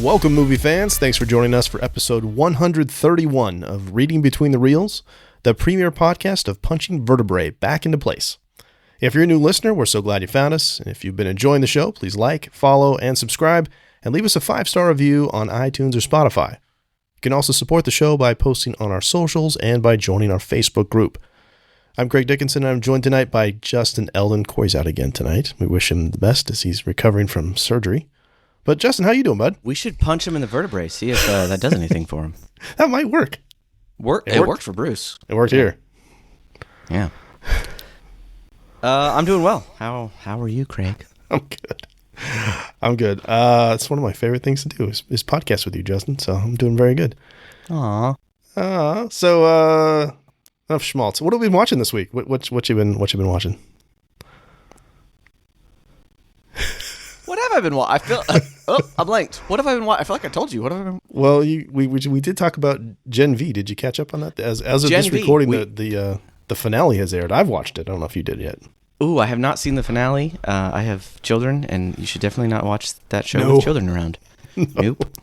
Welcome, movie fans. Thanks for joining us for episode 131 of Reading Between the Reels, the premier podcast of punching vertebrae back into place. If you're a new listener, we're so glad you found us. And if you've been enjoying the show, please like, follow, and subscribe, and leave us a 5-star review on iTunes or Spotify. You can also support the show by posting on our socials and by joining our Facebook group. I'm Greg Dickinson, and I'm joined tonight by Justin Eldon. Corey's out again tonight. We wish him the best as he's recovering from surgery. But Justin, how you doing, bud? We should punch him in the vertebrae, see if that does anything for him. That might work. It worked for Bruce. It worked here. Yeah. I'm doing well. How are you, Craig? I'm good. It's one of my favorite things to do is podcast with you, Justin. So I'm doing very good. Aw. So enough schmaltz. What have we been watching this week? What you been watching? What have I been watching? I feel. I'm blanked. What have I been watching? I feel like I told you. What have I been? Well, we did talk about Gen V. Did you catch up on that? As of Gen this V, recording, the finale has aired. I've watched it. I don't know if you did yet. Ooh, I have not seen the finale. I have children, and you should definitely not watch that show with children around. No. Nope.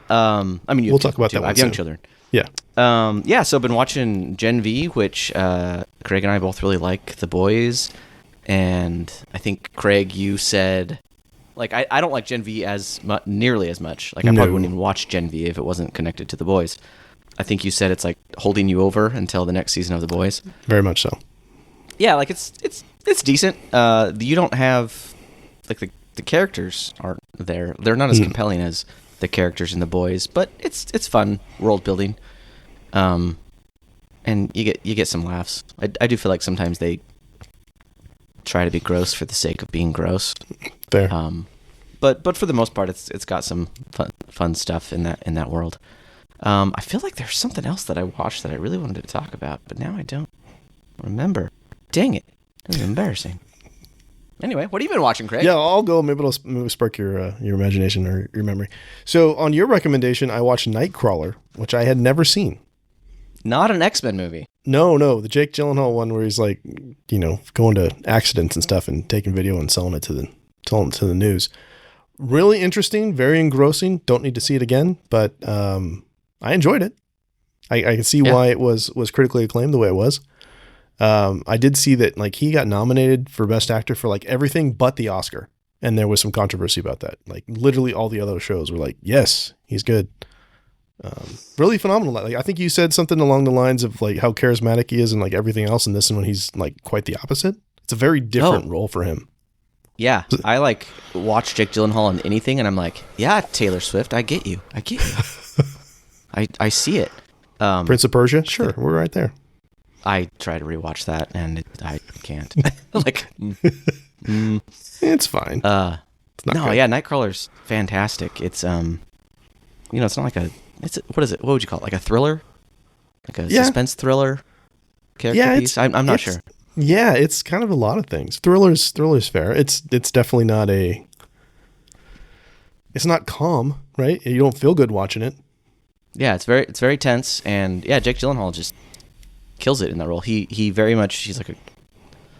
I mean, we'll talk about that. I have young children. Yeah. So I've been watching Gen V, which Craig and I both really like. The Boys, and I think Craig, you said. Like, I don't like Gen V nearly as much. Like, I probably wouldn't even watch Gen V if it wasn't connected to The Boys. I think you said it's, like, holding you over until the next season of The Boys. Very much so. Yeah, like, it's decent. You don't have, like, the characters aren't there. They're not as compelling as the characters in The Boys, but it's fun world building. And you get some laughs. I do feel like sometimes they try to be gross for the sake of being gross. Fair. But for the most part, it's got some fun stuff in that world. I feel like there's something else that I watched that I really wanted to talk about, but now I don't remember. Dang it! This is embarrassing. Anyway, what have you been watching, Craig? Yeah, I'll go. Maybe it'll spark your imagination or your memory. So, on your recommendation, I watched Nightcrawler, which I had never seen. Not an X-Men movie. No, the Jake Gyllenhaal one where he's like, going to accidents and stuff and taking video and selling it to the news. Really interesting, very engrossing. Don't need to see it again, but I enjoyed it. I can see why it was critically acclaimed the way it was. I did see that like he got nominated for Best Actor for like everything but the Oscar, and there was some controversy about that. Like literally all the other shows were like, yes, he's good. Really phenomenal. Like I think you said something along the lines of like how charismatic he is and like everything else in this, and when he's like quite the opposite. It's a very different role for him. Yeah, I like watch Jake Gyllenhaal in anything, and I'm like, yeah, Taylor Swift, I get you. I see it. Prince of Persia, sure, we're right there. I try to rewatch that, and I can't. It's fine. It's not good. Yeah, Nightcrawler's fantastic. It's it's not like what is it? What would you call it? Like a thriller, like a suspense thriller character piece. I'm not sure. Yeah, it's kind of a lot of things. Thriller's fair. It's definitely not it's not calm, right? You don't feel good watching it. Yeah, it's very tense, and yeah, Jake Gyllenhaal just kills it in that role. He very much, he's like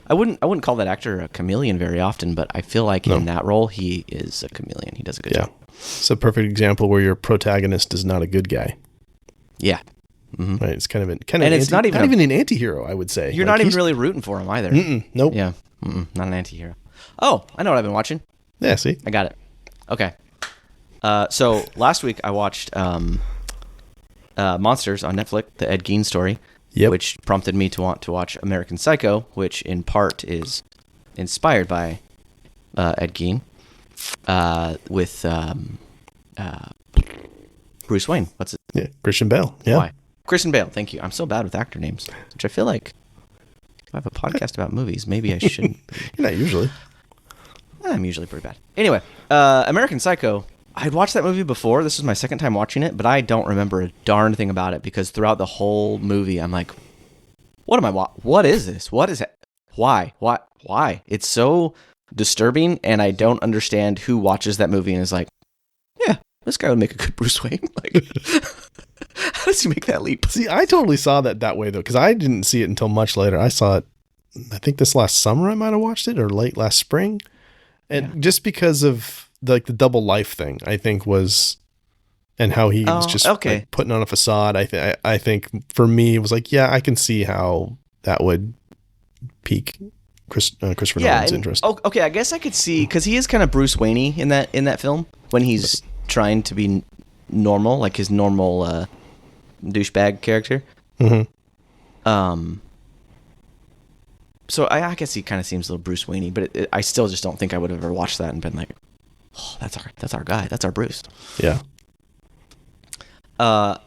I wouldn't call that actor a chameleon very often, but I feel like in that role he is a chameleon. He does a good job. It's a perfect example where your protagonist is not a good guy. Yeah. Mm-hmm. Right, it's kind of it's not even an anti-hero, I would say. You're not even really rooting for him either. Nope. Yeah, not an anti-hero. Oh, I know what I've been watching. Yeah, see? I got it. Okay. So last week I watched Monsters on Netflix, the Ed Gein story, which prompted me to want to watch American Psycho, which in part is inspired by Ed Gein, with Bruce Wayne. What's it? Yeah, Christian Bale. Yeah. Why? Christian Bale, thank you. I'm so bad with actor names, which I feel like if I have a podcast about movies, maybe I shouldn't. You're not usually. I'm usually pretty bad. Anyway, American Psycho, I'd watched that movie before. This is my second time watching it, but I don't remember a darn thing about it because throughout the whole movie, I'm like, what is this? What is it? Why? It's so disturbing, and I don't understand who watches that movie and is like, yeah, this guy would make a good Bruce Wayne. Like, how does he make that leap? See, I totally saw that way, though, because I didn't see it until much later. I saw it, I think this last summer I might have watched it, or late last spring. And just because of the double life thing, I think was and how he was just like, putting on a facade. I think for me, it was like, yeah, I can see how that would pique Christopher Nolan's interest. Okay, I guess I could see, because he is kind of Bruce Wayne in that film when he's trying to be normal, like his normal douchebag character. So I guess he kind of seems a little Bruce Wayne, but I still just don't think I would have ever watched that and been like, oh, that's our guy, that's our Bruce. Yeah. So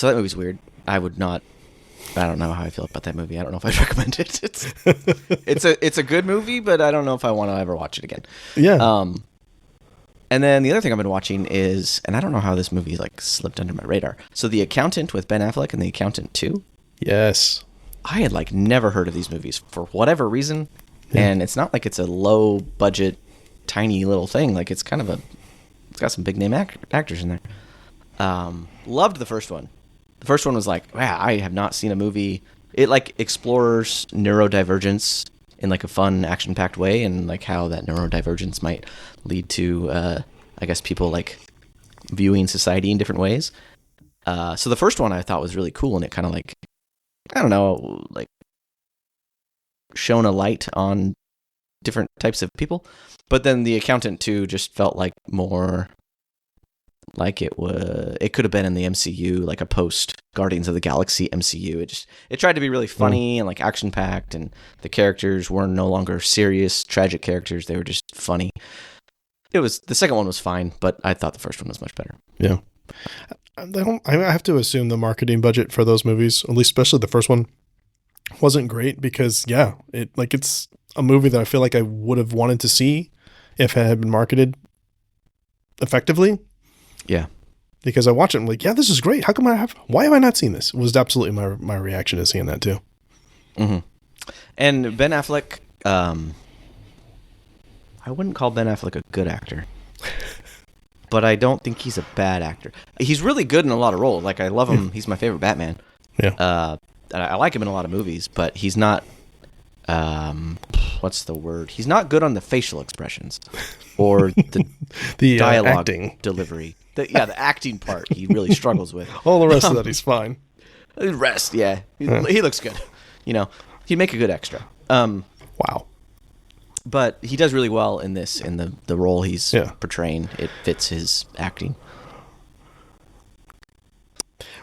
that movie's weird. I don't know how I feel about that movie. I don't know if I'd recommend it. It's a good movie, but I don't know if I want to ever watch it again. Yeah. And then the other thing I've been watching is, and I don't know how this movie like slipped under my radar. So The Accountant with Ben Affleck and The Accountant 2. Yes. I had like never heard of these movies for whatever reason. Yeah. And it's not like it's a low budget, tiny little thing. Like it's kind of it's got some big name actors in there. Loved the first one. The first one was like, wow, I have not seen a movie. It like explores neurodivergence in like a fun, action-packed way, and like how that neurodivergence might lead to, I guess, people like viewing society in different ways. So the first one I thought was really cool, and it kind of like, I don't know, like shone a light on different types of people. But then The Accountant 2 just felt like more like it could have been in the MCU, like a post Guardians of the Galaxy MCU. It tried to be really funny and like action packed, and the characters were no longer serious, tragic characters. They were just funny. The second one was fine, but I thought the first one was much better. Yeah. I have to assume the marketing budget for those movies, at least especially the first one, wasn't great because it's a movie that I feel like I would have wanted to see if it had been marketed effectively. Yeah. Because I watch it, I'm like, yeah, this is great. Why have I not seen this? It was absolutely my reaction to seeing that too. Mm-hmm. And Ben Affleck, I wouldn't call Ben Affleck a good actor, but I don't think he's a bad actor. He's really good in a lot of roles. Like, I love him. Yeah. He's my favorite Batman. Yeah. I like him in a lot of movies, but he's not, what's the word? He's not good on the facial expressions or the dialogue delivery. The acting part he really struggles with. All the rest of that he's fine. The rest, yeah. He looks good. He'd make a good extra. Wow. But he does really well in this, in the role he's portraying. It fits his acting.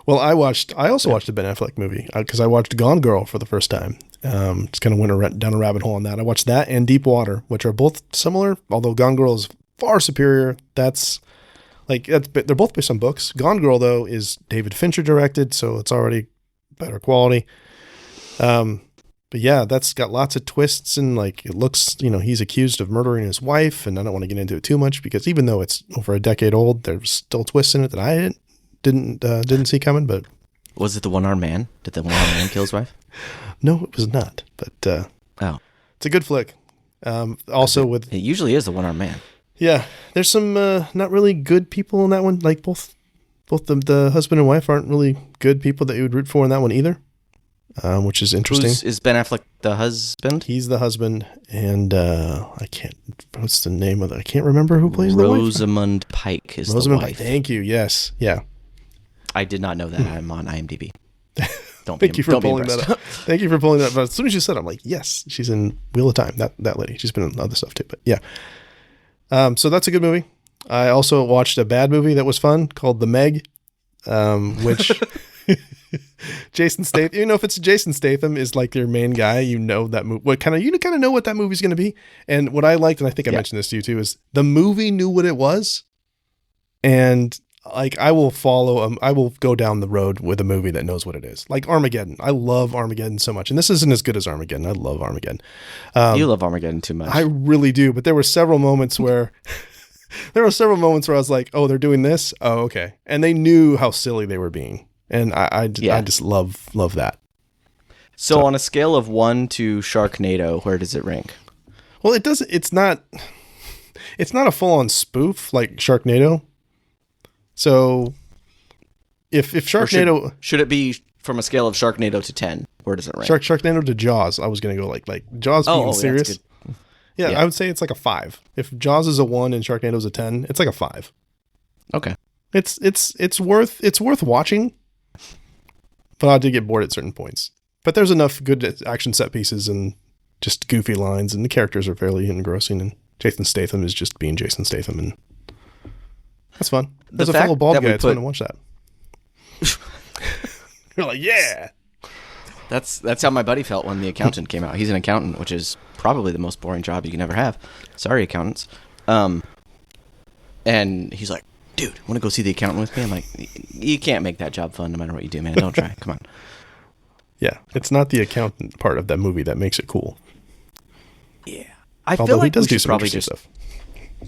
Well, I also watched a Ben Affleck movie because I watched Gone Girl for the first time. Just kind of went down a rabbit hole on that. I watched that and Deep Water, which are both similar, although Gone Girl is far superior. They're both based on books. Gone Girl, though, is David Fincher directed, so it's already better quality. But yeah, that's got lots of twists, and like it looks, he's accused of murdering his wife, and I don't want to get into it too much because even though it's over a decade old, there's still twists in it that I didn't see coming. But was it the one-armed man? Did the one-armed man kill his wife? No, it was not. But it's a good flick. It usually is the one-armed man. Yeah, there's some not really good people in that one. Like both the husband and wife aren't really good people that you would root for in that one either, which is interesting. Is Ben Affleck the husband? He's the husband, and what's the name of it? I can't remember who plays the wife. Rosamund Pike is the wife. Pike. Thank you. Yes. Yeah. I did not know that. I'm on IMDb. Thank you for pulling that up. Thank you for pulling that up. But as soon as you said it, I'm like, yes, she's in Wheel of Time. That lady. She's been in other stuff too. But yeah. So that's a good movie. I also watched a bad movie that was fun called The Meg, which Jason Statham, if it's Jason Statham is like your main guy, that movie, you kind of know what that movie's going to be. And what I liked, and I think I mentioned this to you too, is the movie knew what it was. And like, I will go down the road with a movie that knows what it is. Like Armageddon. I love Armageddon so much. And this isn't as good as Armageddon. I love Armageddon. You love Armageddon too much. I really do. But there were several moments where I was like, oh, they're doing this. Oh, okay. And they knew how silly they were being. And I just love that. So on a scale of 1 to Sharknado, where does it rank? Well, it's not a full on spoof like Sharknado. So if Sharknado should it be from a scale of Sharknado to 10? Where does it rank? Sharknado to Jaws. I was going to go like Jaws being serious. Yeah, I would say it's like a 5. If Jaws is a 1 and Sharknado is a 10, it's like a 5. Okay. It's worth watching, but I did get bored at certain points. But there's enough good action set pieces and just goofy lines, and the characters are fairly engrossing. And Jason Statham is just being Jason Statham, and that's fun. There's a fellow bald guy. It's fun to watch that. You're like, yeah. That's how my buddy felt when The Accountant came out. He's an accountant, which is probably the most boring job you can ever have. Sorry, accountants. And he's like, dude, want to go see The Accountant with me? I'm like, you can't make that job fun no matter what you do, man. Don't try. Come on. Yeah, it's not the accountant part of that movie that makes it cool. Yeah. I feel like we should probably just stuff.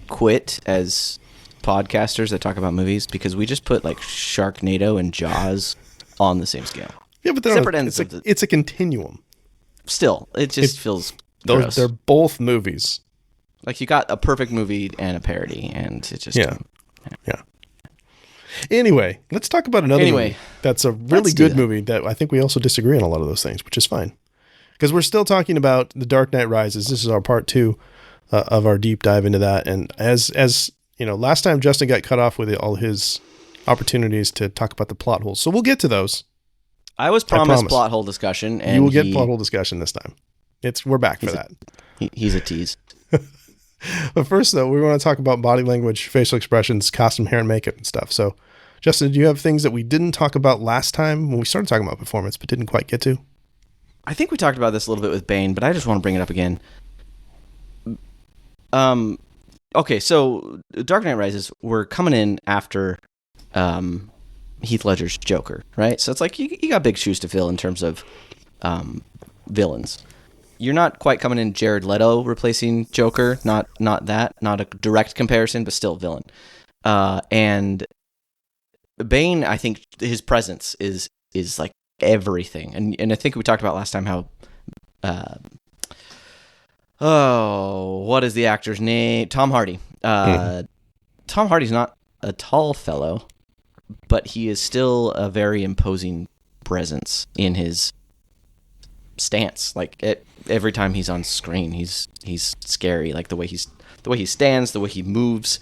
Quit as podcasters that talk about movies because we just put like Sharknado and Jaws on the same scale. Yeah, but separate ends. It's a continuum. Still, it just feels gross. They're both movies. Like you got a perfect movie and a parody, and it just yeah. Anyway, let's talk about another movie that's a really good movie that I think we also disagree on a lot of those things, which is fine. Because we're still talking about The Dark Knight Rises. This is our part 2 of our deep dive into that. And as you know, last time Justin got cut off with all his opportunities to talk about the plot holes. So we'll get to those. I was promised plot hole discussion. And you will get plot hole discussion this time. We're back for that. He's a tease. But first, though, we want to talk about body language, facial expressions, costume, hair, and makeup and stuff. So, Justin, do you have things that we didn't talk about last time when we started talking about performance but didn't quite get to? I think we talked about this a little bit with Bane, but I just want to bring it up again. Okay, so Dark Knight Rises, we're coming in after Heath Ledger's Joker, right? So it's like you got big shoes to fill in terms of villains. You're not quite coming in Jared Leto replacing Joker, not a direct comparison, but still villain. And Bane, I think his presence is like everything. And I think we talked about last time how what is the actor's name? Tom Hardy. Tom Hardy's not a tall fellow, but he is still a very imposing presence in his stance. Like every time he's on screen, he's scary. Like the way he stands, the way he moves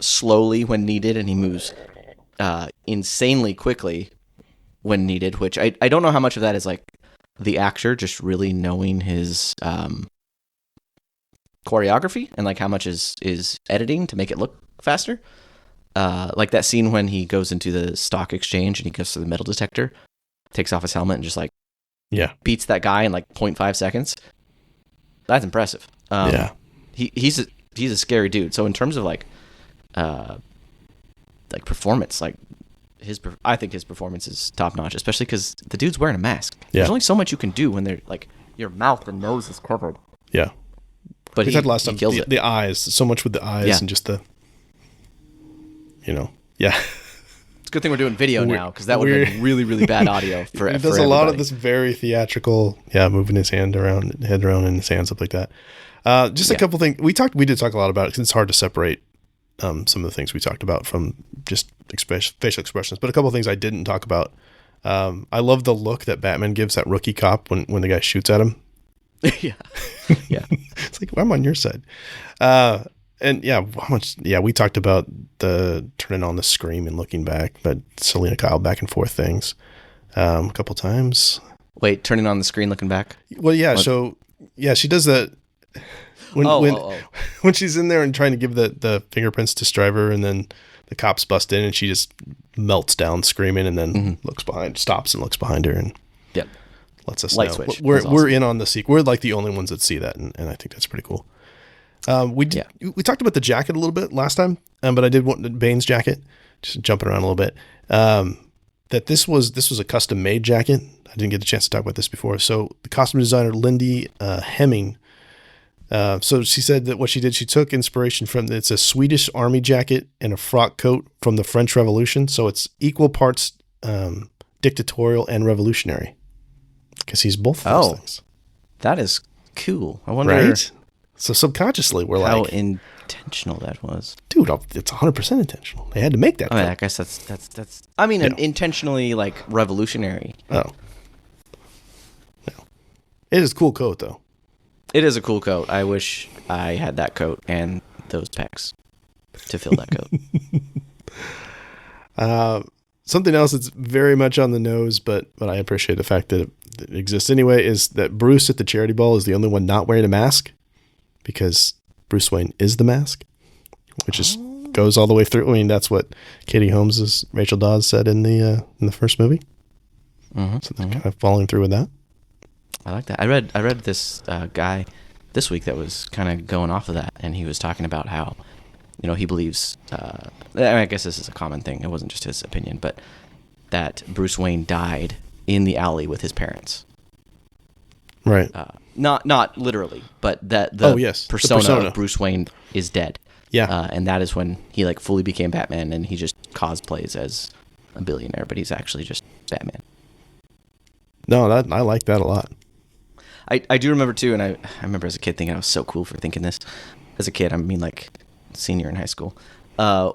slowly when needed, and he moves insanely quickly when needed, which I don't know how much of that is like the actor just really knowing his choreography and like how much is editing to make it look faster. Like that scene when he goes into the stock exchange and he goes to the metal detector, takes off his helmet and just like beats that guy in like 0.5 seconds. That's impressive. He's a scary dude. So in terms of like performance, like I think his performance is top notch, especially because the dude's wearing a mask. Yeah. There's only so much you can do when they're like your mouth and nose is covered. Yeah, but he kills it. The eyes, so much with the eyes and just the, It's a good thing we're doing video now because that would have been really, really bad audio for He does a lot of this very theatrical, moving his head around in his hands, stuff like that. Just a couple things we did talk a lot about it because it's hard to separate some of the things we talked about from just facial expressions. But a couple of things I didn't talk about. I love the look that Batman gives that rookie cop when the guy shoots at him. yeah. It's like, well, I'm on your side. We talked about the turning on the screen and looking back, but Selena Kyle back and forth things a couple times. Wait, turning on the screen, looking back? Well, yeah. What? So, she does that when she's in there and trying to give the fingerprints to Stryver, and then the cops bust in and she just melts down screaming, and then stops and looks behind her and lets us know. Switch. We're in on the sequel. We're like the only ones that see that, and I think that's pretty cool. We talked about the jacket a little bit last time, but I did want Bane's jacket, just jumping around a little bit. That this was a custom made jacket. I didn't get a chance to talk about this before. So the costume designer Lindy Hemming. So she said that what she did, she took inspiration from it's a Swedish army jacket and a frock coat from the French Revolution. So it's equal parts dictatorial and revolutionary because he's both of those things. That is cool. I wonder. Right? So subconsciously, we're how like, intentional that was, dude. It's 100% intentional. They had to make that. I guess that's. I mean, intentionally like revolutionary. Oh, no. It is a cool coat, though. It is a cool coat. I wish I had that coat and those pecs to fill that coat. Something else that's very much on the nose, but I appreciate the fact that it exists anyway, is that Bruce at the charity ball is the only one not wearing a mask because Bruce Wayne is the mask, which is goes all the way through. I mean, that's what Katie Holmes' Rachel Dawes said in the first movie. Mm-hmm, so they're kind of following through with that. I like that. I read this guy this week that was kind of going off of that, and he was talking about how, he believes, I guess this is a common thing, it wasn't just his opinion, but that Bruce Wayne died in the alley with his parents. Right. Not literally, but that the persona of Bruce Wayne is dead. Yeah. And that is when he fully became Batman, and he just cosplays as a billionaire, but he's actually just Batman. No, I like that a lot. I do remember too, and I remember as a kid thinking I was so cool for thinking this. As a kid, I mean senior in high school,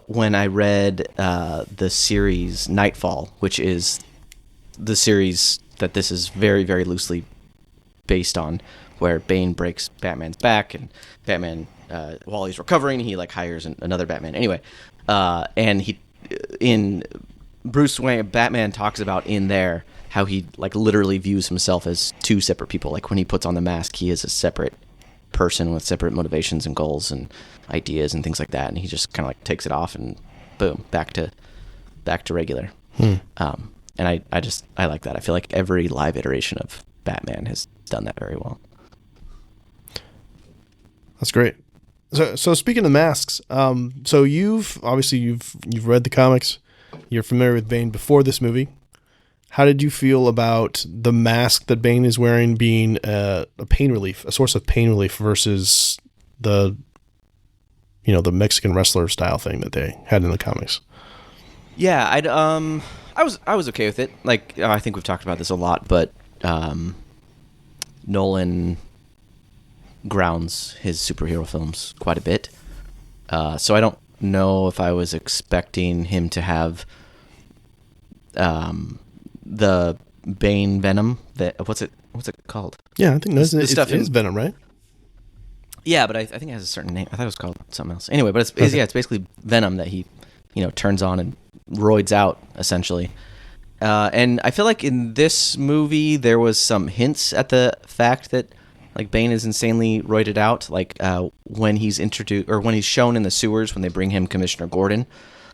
when I read the series Nightfall, which is the series that this is very, very loosely based on, where Bane breaks Batman's back, and Batman, while he's recovering, he hires another Batman. Anyway, and Bruce Wayne, Batman talks about in there how he literally views himself as two separate people. When he puts on the mask, he is a separate person with separate motivations and goals and ideas and things like that, and he just kind of takes it off and boom, back to regular. And I like that. I feel like every live iteration of Batman has done that very well. That's great. So speaking of masks, so you've read the comics, you're familiar with Bane before this movie. How did you feel about the mask that Bane is wearing being a pain relief, a source of pain relief, versus the Mexican wrestler style thing that they had in the comics? Yeah, I was okay with it. I think we've talked about this a lot, but Nolan grounds his superhero films quite a bit. So I don't know if I was expecting him to have the Bane Venom. What's it called? Yeah, I think it is Venom, right? Yeah, but I think it has a certain name. I thought it was called something else. Anyway, but it's basically Venom that he, turns on and roids out, essentially. And I feel like in this movie there was some hints at the fact that Bane is insanely roided out. When he's introduced, or when he's shown in the sewers when they bring him Commissioner Gordon.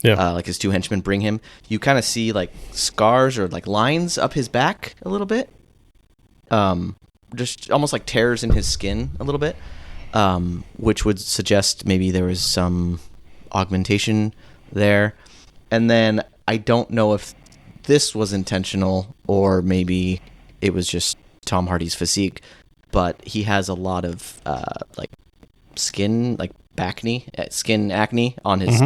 Yeah. His two henchmen bring him. You kind of see scars or lines up his back a little bit. Just almost tears in his skin a little bit. Which would suggest maybe there was some augmentation there. And then I don't know if this was intentional or maybe it was just Tom Hardy's physique, but he has a lot of skin, skin acne on his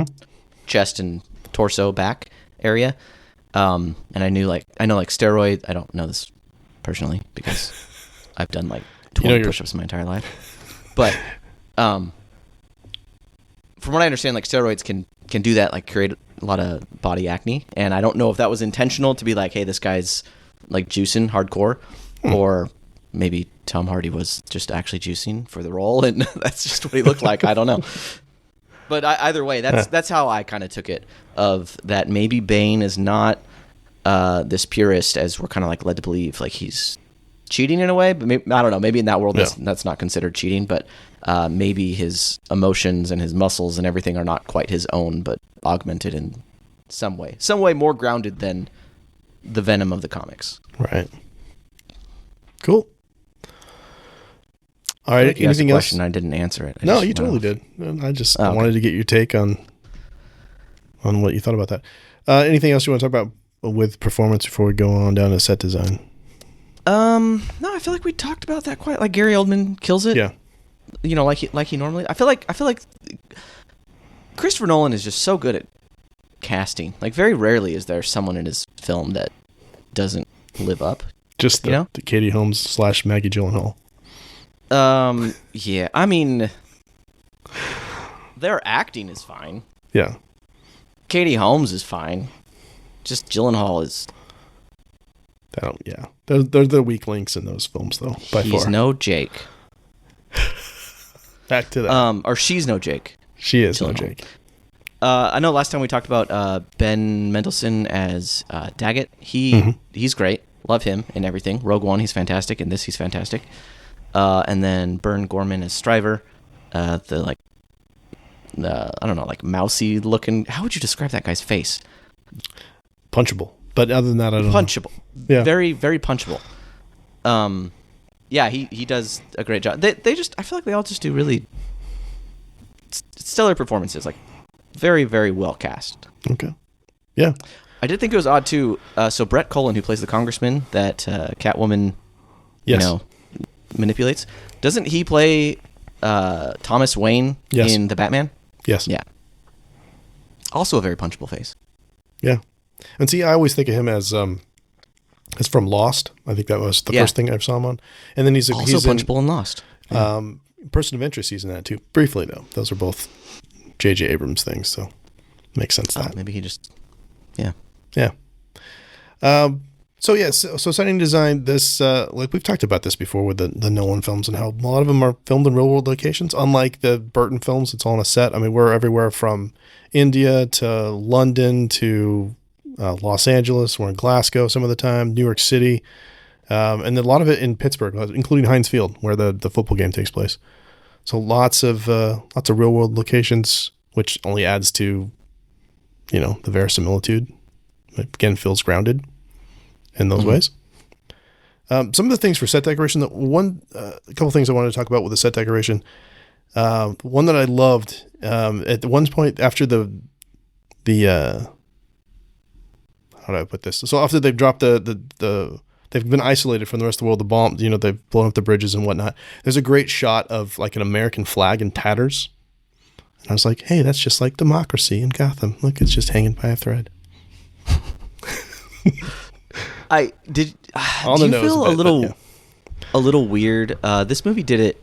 chest and torso back area. And I know steroid, I don't know this personally because I've done 20 push-ups my entire life. But from what I understand, steroids can do that, create a lot of body acne. And I don't know if that was intentional to be hey, this guy's juicing hardcore, or maybe Tom Hardy was just actually juicing for the role, and that's just what he looked like. I don't know. But either way, that's how I kind of took it. Of that, maybe Bane is not this purist as we're kind of led to believe. He's cheating in a way, but maybe, I don't know. Maybe in that world that's not considered cheating, but maybe his emotions and his muscles and everything are not quite his own, but augmented in some way more grounded than the Venom of the comics. Right. Cool. All right. You anything else? I didn't answer it. No, you totally did. I just wanted to get your take on what you thought about that. Anything else you want to talk about with performance before we go on down to set design? No, I feel like we talked about that quite. Gary Oldman kills it. Yeah. Like he normally. I feel like Christopher Nolan is just so good at casting. Very rarely is there someone in his film that doesn't live up. Just the Katie Holmes / Maggie Gyllenhaal. Yeah. I mean, their acting is fine. Yeah. Katie Holmes is fine. Just Gyllenhaal is. Yeah. They're the weak links in those films, though. By He's far. no Jake. Back to that. Or she's no Jake. She is Gyllenhaal. no Jake. I know last time we talked about Ben Mendelsohn as Daggett. He's great. Love him in everything. Rogue One, he's fantastic. In this, he's fantastic. And then Bern Gorman as Stryver. I don't know, like mousy looking. How would you describe that guy's face? Punchable. But other than that, I don't Punchable. know. Yeah. Very, very punchable. Yeah, he does a great job. They just, I feel like they all just do really stellar performances. Like, very, very well cast. Okay. Yeah. I did think it was odd too. So Brett Cullen, who plays the congressman that Catwoman, manipulates, doesn't he play Thomas Wayne in the Batman? Yes. Yeah. Also a very punchable face. Yeah. And see, I always think of him as from Lost. I think that was the first thing I saw him on. And then he's punchable in Lost. Person of Interest, he's in that too. Briefly though, those are both J.J. Abrams things, so makes sense. That maybe he just, yeah. So setting design. This like we've talked about this before with the Nolan films and how a lot of them are filmed in real world locations. Unlike the Burton films, it's all on a set. I mean, we're everywhere from India to London to Los Angeles. We're in Glasgow some of the time, New York City, and then a lot of it in Pittsburgh, including Heinz Field, where the football game takes place. So lots of real world locations, which only adds to, the verisimilitude. It again feels grounded in those ways. Some of the things for set decoration. A couple things I wanted to talk about with the set decoration. One that I loved at one point after the how do I put this? So after they've dropped they've been isolated from the rest of the world. The bomb, they've blown up the bridges and whatnot. There's a great shot of like an American flag in tatters. And I was like, hey, that's just like democracy in Gotham. Look, it's just hanging by a thread. Do you feel a little weird? This movie did it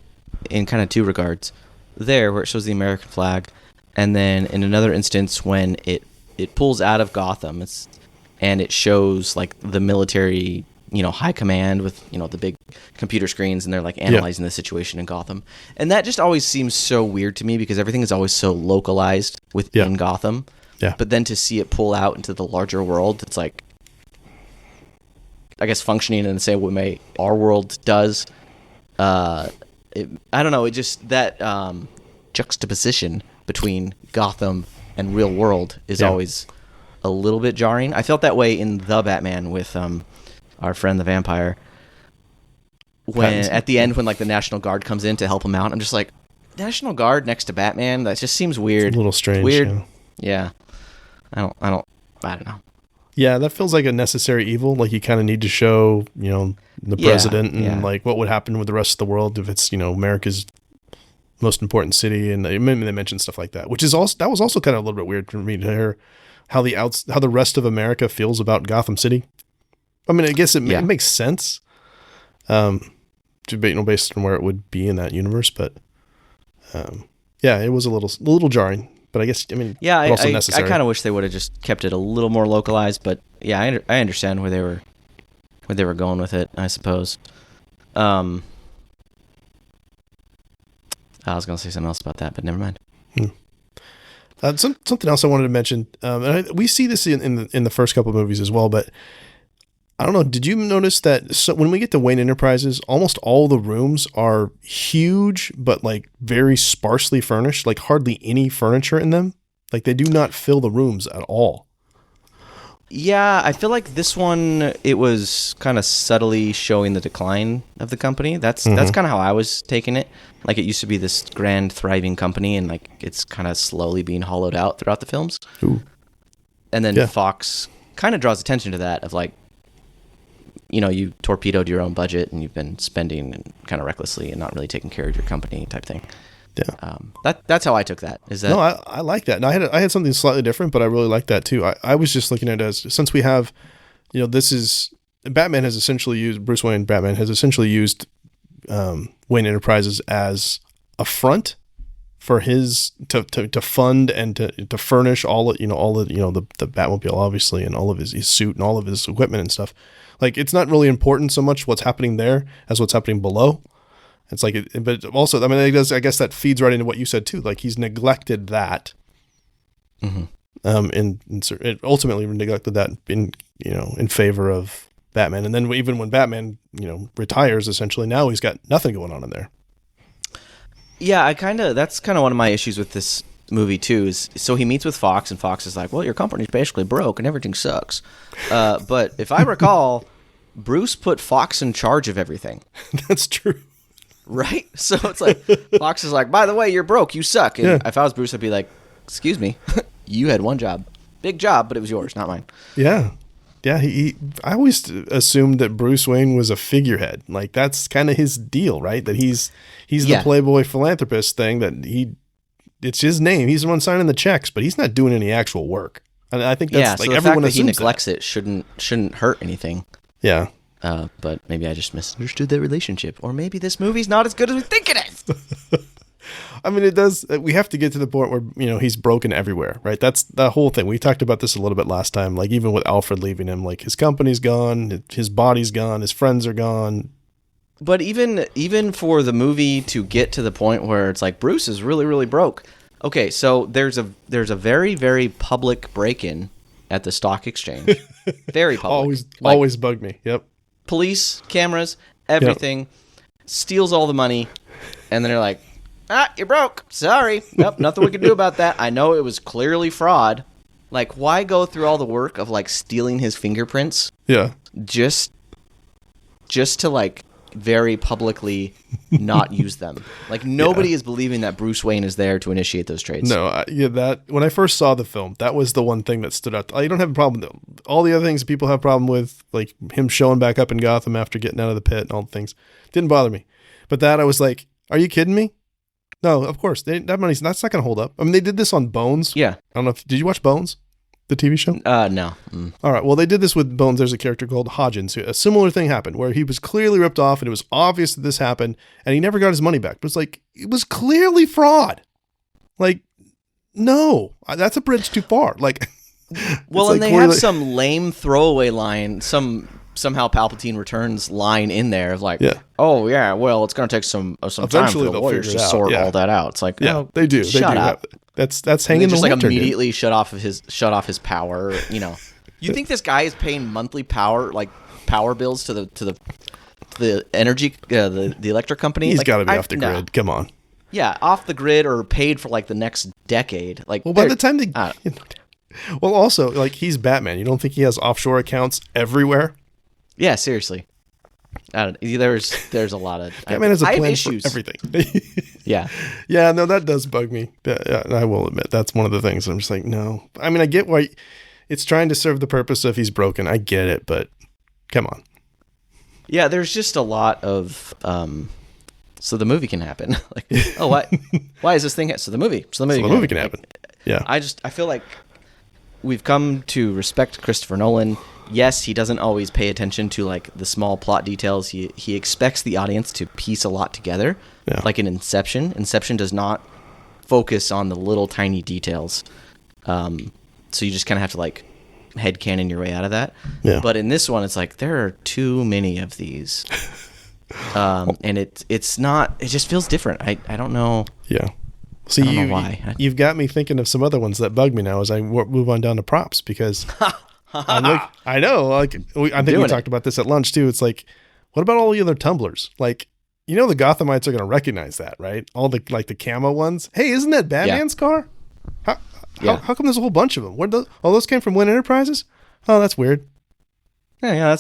in kind of two regards. There, where it shows the American flag, and then in another instance when it pulls out of Gotham, and it shows like the military, high command with the big computer screens, and they're like analyzing the situation in Gotham, and that just always seems so weird to me because everything is always so localized within Gotham. Yeah. But then to see it pull out into the larger world, it's like, I guess, functioning in the same way our world does. I don't know. It just, that juxtaposition between Gotham and real world is always a little bit jarring. I felt that way in The Batman with our friend the vampire. At the end, when like the National Guard comes in to help him out, I'm just like, National Guard next to Batman? That just seems weird. It's a little strange. Weird. Yeah. I don't know. Yeah, that feels like a necessary evil. Like you kind of need to show, the president and like what would happen with the rest of the world if it's, America's most important city. And they mentioned stuff like that, which is also, that was also kind of a little bit weird for me to hear how the rest of America feels about Gotham City. I mean, I guess it makes sense, based on where it would be in that universe. But it was a little jarring. But I guess, also necessary. I kind of wish they would have just kept it a little more localized. But yeah, I understand where they were going with it, I suppose. I was going to say something else about that, but never mind. Something else I wanted to mention. We see this in the first couple of movies as well, but I don't know. Did you notice that when we get to Wayne Enterprises, almost all the rooms are huge, but like very sparsely furnished, like hardly any furniture in them. Like they do not fill the rooms at all. Yeah, I feel like this one, it was kind of subtly showing the decline of the company. That's kind of how I was taking it. Like it used to be this grand, thriving company, and like it's kind of slowly being hollowed out throughout the films. Ooh. And then Fox kind of draws attention to that of like, you torpedoed your own budget and you've been spending kind of recklessly and not really taking care of your company type thing. Yeah. That's how I took that. Is that? No, I like that. And I had something slightly different, but I really like that too. I was just looking at it as, since we have, Bruce Wayne has essentially used Wayne Enterprises as a front for his to fund and to furnish the Batmobile, obviously, and all of his suit and all of his equipment and stuff. Like, it's not really important so much what's happening there as what's happening below. It's like, but also, I mean, I guess that feeds right into what you said too. Like, he's neglected that And it ultimately neglected that in favor of Batman. And then even when Batman, retires, essentially now he's got nothing going on in there. Yeah, that's kind of one of my issues with this movie too. Is so he meets with Fox, and Fox is like, "Well, your company's basically broke and everything sucks." But if I recall, Bruce put Fox in charge of everything. That's true. Right? So it's like, Fox is like, "By the way, you're broke. You suck." And if I was Bruce, I'd be like, "Excuse me, you had one job. Big job, but it was yours, not mine." Yeah. Yeah, I always assumed that Bruce Wayne was a figurehead. Like, that's kind of his deal, right? That he's the playboy philanthropist thing, that it's his name. He's the one signing the checks, but he's not doing any actual work. And I think that's so everyone fact that he assumes neglects it shouldn't hurt anything. Yeah. But maybe I just misunderstood their relationship, or maybe this movie's not as good as we think it is. I mean, it does. We have to get to the point where, he's broken everywhere, right? That's the whole thing. We talked about this a little bit last time. Like, even with Alfred leaving him, like, his company's gone, his body's gone, his friends are gone. But even for the movie to get to the point where it's like, Bruce is really, really broke. Okay, so there's a very, very public break-in at the stock exchange. Very public. Always bugged me. Yep. Police, cameras, everything. Steals all the money. And then they're like, you're broke. Sorry. Nope, nothing we can do about that. I know it was clearly fraud. Like, why go through all the work of, like, stealing his fingerprints? Yeah. Just to, like, very publicly not use them. Like, nobody is believing that Bruce Wayne is there to initiate those trades. No, that when I first saw the film, that was the one thing that stood out. I don't have a problem with all the other things that people have a problem with, like him showing back up in Gotham after getting out of the pit and all the things. Didn't bother me. But that, I was like, are you kidding me? No, of course. That's not going to hold up. I mean, they did this on Bones. Yeah. I don't know did you watch Bones? The TV show? No. All right. Well, they did this with Bones. There's a character called Hodgins. A similar thing happened where he was clearly ripped off and it was obvious that this happened and he never got his money back. But it's like, it was clearly fraud. No, that's a bridge too far. Well, and they have some lame throwaway line, somehow Palpatine returns line in there of like, oh yeah, well, it's going to take some time for the lawyers to sort all that out. It's like, they do. Shut up. That's hanging the just lantern, immediately shut off his power. You think this guy is paying monthly power bills to the energy the electric company? He's got to be off the grid. Come on. Yeah, off the grid or paid for the next decade. Well, by the time they, well, also he's Batman. You don't think he has offshore accounts everywhere? Yeah, seriously. There's a lot of Batman has a plan for everything. Yeah. Yeah, no, that does bug me. I will admit that's one of the things I'm just like, no. I mean, I get why it's trying to serve the purpose of he's broken. I get it, but come on. Yeah, there's just a lot of so the movie can happen. Why is this thing so the movie can happen. Yeah. I feel like we've come to respect Christopher Nolan. Yes, he doesn't always pay attention to the small plot details. He expects the audience to piece a lot together. Yeah. Like in Inception. Inception does not focus on the little tiny details. So you just kind of have to headcanon your way out of that. Yeah. But in this one, it's there are too many of these. And it just feels different. I don't know. Yeah. See, I don't know why. You've got me thinking of some other ones that bug me now as I move on down to props because I know. I think we talked about this at lunch too. It's what about all the other tumblers? The Gothamites are going to recognize that, right? All the the camo ones. Hey, isn't that Batman's car? How come there's a whole bunch of them? Where those came from Wynn Enterprises? Oh, that's weird. Yeah,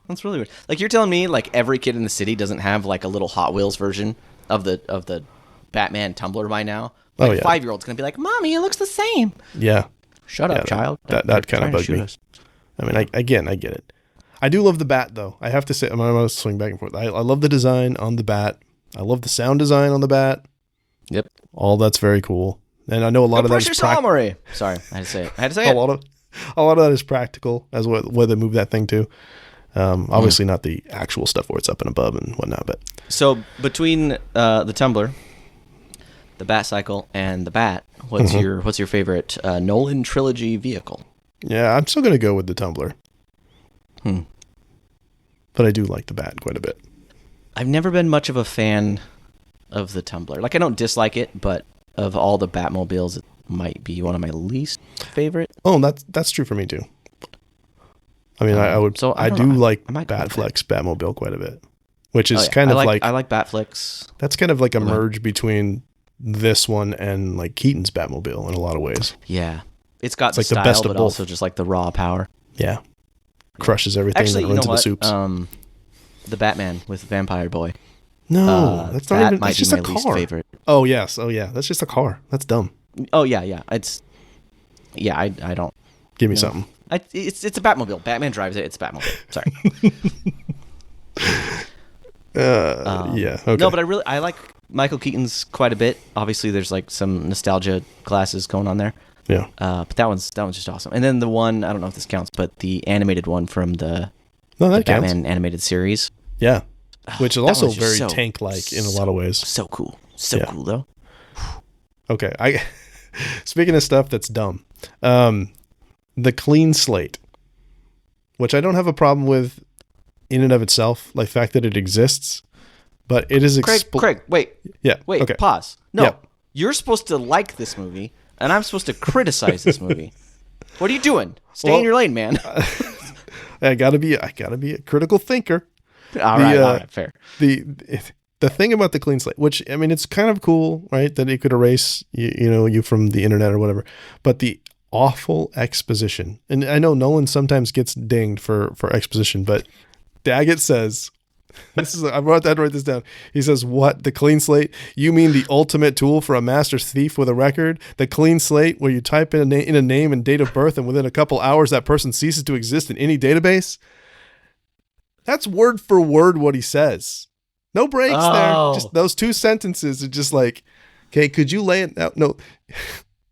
that's really weird. You're telling me every kid in the city doesn't have a little Hot Wheels version of the Batman tumbler by now? 5-year-old's gonna be like, "Mommy, it looks the same." Yeah. Shut up, child. That kind of bugged me. I mean, I get it. I do love the bat, though. I have to say, I'm going to swing back and forth. I love the design on the bat. I love the sound design on the bat. Yep. All that's very cool. And I know a lot of that is practical. Sorry, I had to say it. A lot of that is practical, as where they move that thing to. Obviously not the actual stuff where it's up and above and whatnot. But so between the tumbler, the bat cycle, and the bat, what's your favorite Nolan trilogy vehicle? Yeah, I'm still going to go with the tumbler. But I do like the bat quite a bit. I've never been much of a fan of the tumbler. I don't dislike it, but of all the Batmobiles, might be one of my least favorite. Oh, that's true for me too. I mean, I would. So I do like Batfleck's Batmobile quite a bit, which is kind of like I like Batfleck's. That's kind of like a merge between this one and like Keaton's Batmobile in a lot of ways. Yeah, it's got like style, the best of but both. also just like the raw power. Yeah, crushes everything. Actually, that you know runs into what? the soups. The Batman with Vampire Boy. No, that's not even. That's just a least car. favorite. Oh yes, that's just a car. That's dumb. Oh yeah. I don't. Give me something. It's a Batmobile. Batman drives it. It's a Batmobile. Sorry. Yeah. Okay. No, but I like Michael Keaton's quite a bit. Obviously, there's like some nostalgia classes going on there. Yeah. But that one's just awesome. And then the one, I don't know if this counts, but the animated one from the Batman animated series. Yeah. Which is also one's just very tank-like in a lot of ways. So cool. So cool though. Okay. Speaking of stuff that's dumb, the clean slate, which I don't have a problem with in and of itself, like the fact that it exists, but it is Craig, wait. Yeah. Wait, okay. Pause. No. Yep. You're supposed to like this movie, and I'm supposed to criticize this movie. What are you doing? Stay in your lane, man. I gotta be a critical thinker. All right, fair. The thing about the clean slate, which I mean, it's kind of cool, right? That it could erase you from the internet or whatever. But the awful exposition, and I know Nolan sometimes gets dinged for exposition, but Daggett says, I wrote this down. He says, "What, the clean slate? You mean the ultimate tool for a master thief with a record? The clean slate where you type in a name and date of birth, and within a couple hours that person ceases to exist in any database?" That's word for word what he says. No breaks there. Just those two sentences are just like, okay, could you lay it out? No.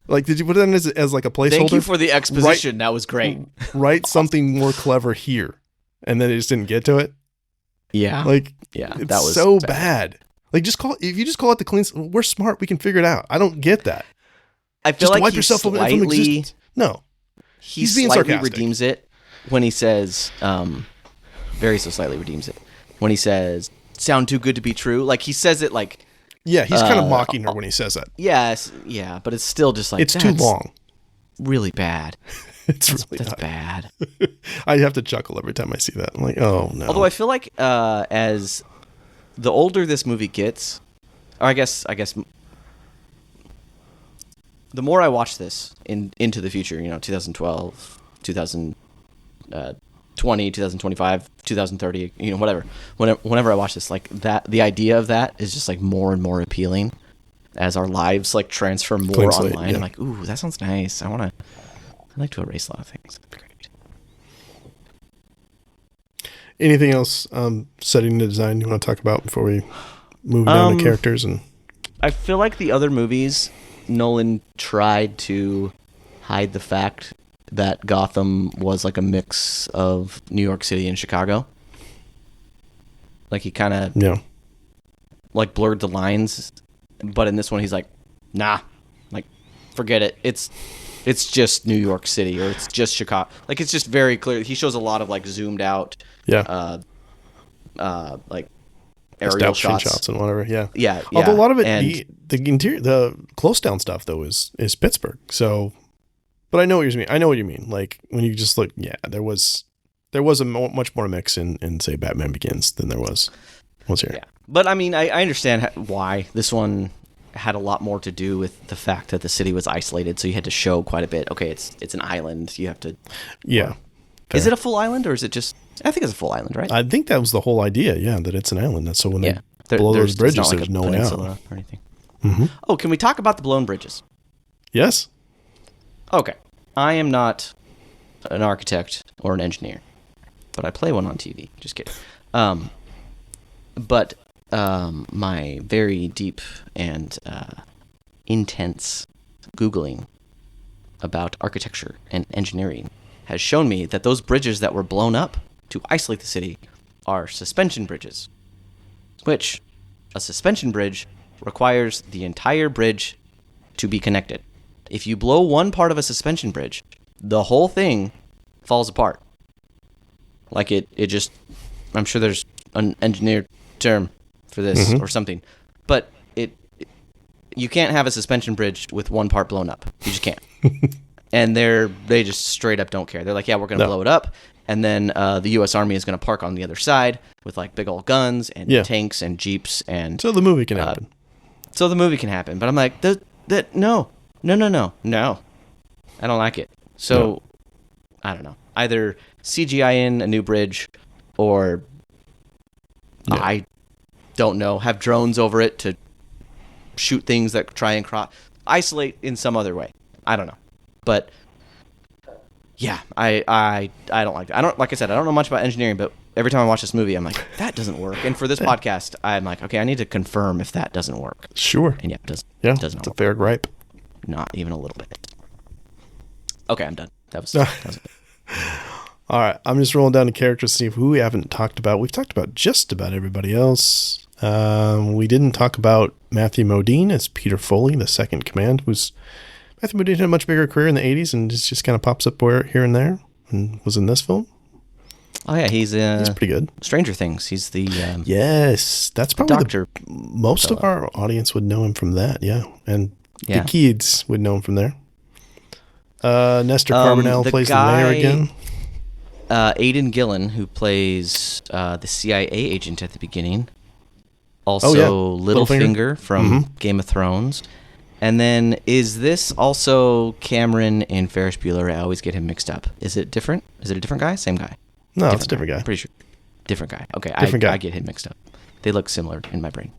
Like, did you put it in as like a placeholder? Thank you for the exposition. That was great. Write something more clever here. And then it just didn't get to it. Yeah. Like, that was so bad. Like, if you just call it the clean, we're smart. We can figure it out. I don't get that. I feel just like wipe yourself from existence. No. He's being slightly sarcastic. redeems it when he says, very so slightly redeems it when he says, "Sound too good to be true." Like, he says it like, yeah, he's kind of mocking her when he says that. Yes, yeah, but it's still just like, it's too long. Really bad. That's bad. I have to chuckle every time I see that. I'm like, oh no. Although I feel like as the older this movie gets, or I guess the more I watch this into the future, 2012, 2020, 2025, 2030, whatever. Whenever I watch this, like that, the idea of that is just like more and more appealing as our lives like transfer more online. Yeah. I'm like, ooh, that sounds nice. I like to erase a lot of things. That'd be great. Anything else setting the design you want to talk about before we move down to characters? And I feel like the other movies, Nolan tried to hide the fact that Gotham was like a mix of New York City and Chicago. Like he kind of like blurred the lines, but in this one he's like, nah, like forget it. It's just New York City, or it's just Chicago. Like, it's just very clear. He shows a lot of like zoomed out, like aerial shots and whatever. Yeah. Although a lot of it, the interior, the close down stuff though is Pittsburgh. So, but I know what you mean. Like when you just look, there was a much more mix in say Batman Begins than there was here. Yeah, but I mean, I understand why this one had a lot more to do with the fact that the city was isolated, so you had to show quite a bit. Okay, it's an island. You have to. Yeah. Is it a full island, or is it just? I think it's a full island, right? I think that was the whole idea. Yeah, that it's an island. That's so when they blow those bridges, there's no way out or anything. Mm-hmm. Oh, can we talk about the blown bridges? Yes. Okay, I am not an architect or an engineer, but I play one on TV. Just kidding. But my very deep and intense Googling about architecture and engineering has shown me that those bridges that were blown up to isolate the city are suspension bridges, which a suspension bridge requires the entire bridge to be connected. If you blow one part of a suspension bridge, the whole thing falls apart. Like it just, I'm sure there's an engineered term for this or something, but You can't have a suspension bridge with one part blown up. You just can't. And they just straight up don't care. They're like, yeah, we're going to blow it up. And then the U.S. Army is going to park on the other side with like big old guns and tanks and jeeps. And so the movie can happen. But I'm like, no. I don't like it. So, I don't know. Either CGI in a new bridge or I don't know, have drones over it to shoot things that try and isolate in some other way. I don't know. But yeah, I don't like that. Like I said, I don't know much about engineering, but every time I watch this movie, I'm like, that doesn't work. And for this podcast, I'm like, okay, I need to confirm if that doesn't work. Sure. And yeah, it doesn't. Yeah, it doesn't it's work. a fair gripe. Not even a little bit. Okay, I'm done. That was it. All right, I'm just rolling down the characters to see who we haven't talked about. We've talked about just about everybody else. We didn't talk about Matthew Modine as Peter Foley, the second command, Matthew Modine had a much bigger career in the 80s and just kind of pops up here and there and was in this film. Oh, yeah, he's pretty good. Stranger Things. He's the yes, that's probably doctor. Most of our audience would know him from that, yeah. And the kids would know him from there. Nestor Carbonell plays the mayor again. Aidan Gillen, who plays the CIA agent at the beginning. Also, Littlefinger from Game of Thrones. And then, is this also Cameron in Ferris Bueller? I always get him mixed up. Is it different? Is it a different guy? Same guy? No, it's a different guy. Pretty sure. Different guy. Okay, different guy. I get him mixed up. They look similar in my brain.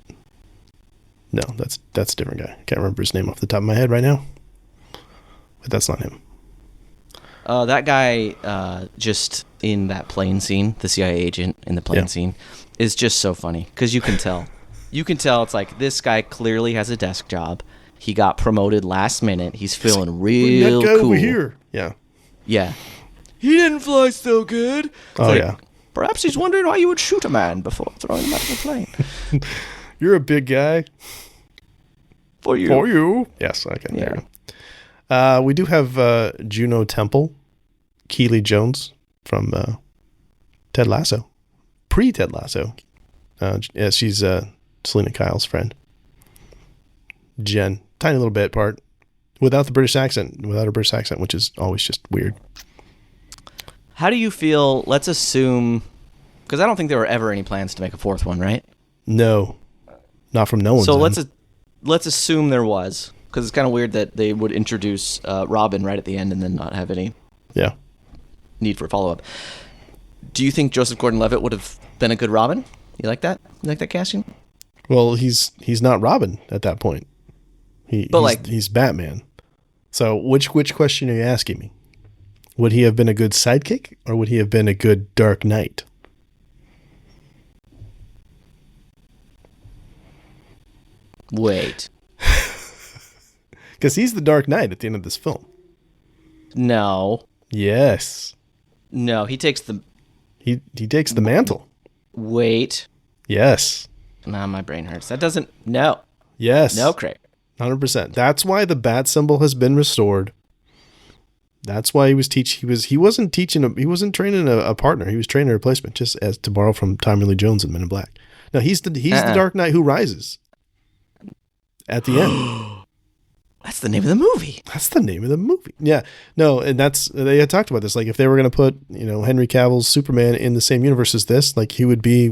No, that's a different guy. Can't remember his name off the top of my head right now. But that's not him. That guy, just in that plane scene, the CIA agent in the plane scene, is just so funny. Because you can tell. You can tell it's like, this guy clearly has a desk job. He got promoted last minute. He's feeling real that guy cool. Over here. Yeah. Yeah. He didn't fly so good. It's Perhaps he's wondering why you would shoot a man before throwing him out of a plane. You're a big guy. For you. Yes, okay. Yeah. There you go. We do have Juno Temple, Keely Jones from Ted Lasso. Pre-Ted Lasso. She's Selena Kyle's friend. Jen. Tiny little bit part. Without her British accent, which is always just weird. How do you feel? Let's assume, because I don't think there were ever any plans to make a fourth one, right? No, not from Nolan. So let's assume there was, because it's kind of weird that they would introduce Robin right at the end and then not have any need for a follow up. Do you think Joseph Gordon-Levitt would have been a good Robin? You like that? You like that casting? Well, he's not Robin at that point. He's Batman. So which question are you asking me? Would he have been a good sidekick, or would he have been a good Dark Knight? Wait. Because he's the Dark Knight at the end of this film. No. Yes. No, he takes the... He takes the mantle. Wait. Yes. Nah, my brain hurts. That doesn't... No. Yes. No, Craig. 100%. That's why the bat symbol has been restored. That's why he was he wasn't training a partner. He was training a replacement, just as to borrow from Tommy Lee Jones in Men in Black. No, he's the Dark Knight who rises at the end. That's the name of the movie. That's the name of the movie. Yeah. No, and they had talked about this. Like, if they were going to put, Henry Cavill's Superman in the same universe as this, like, he would be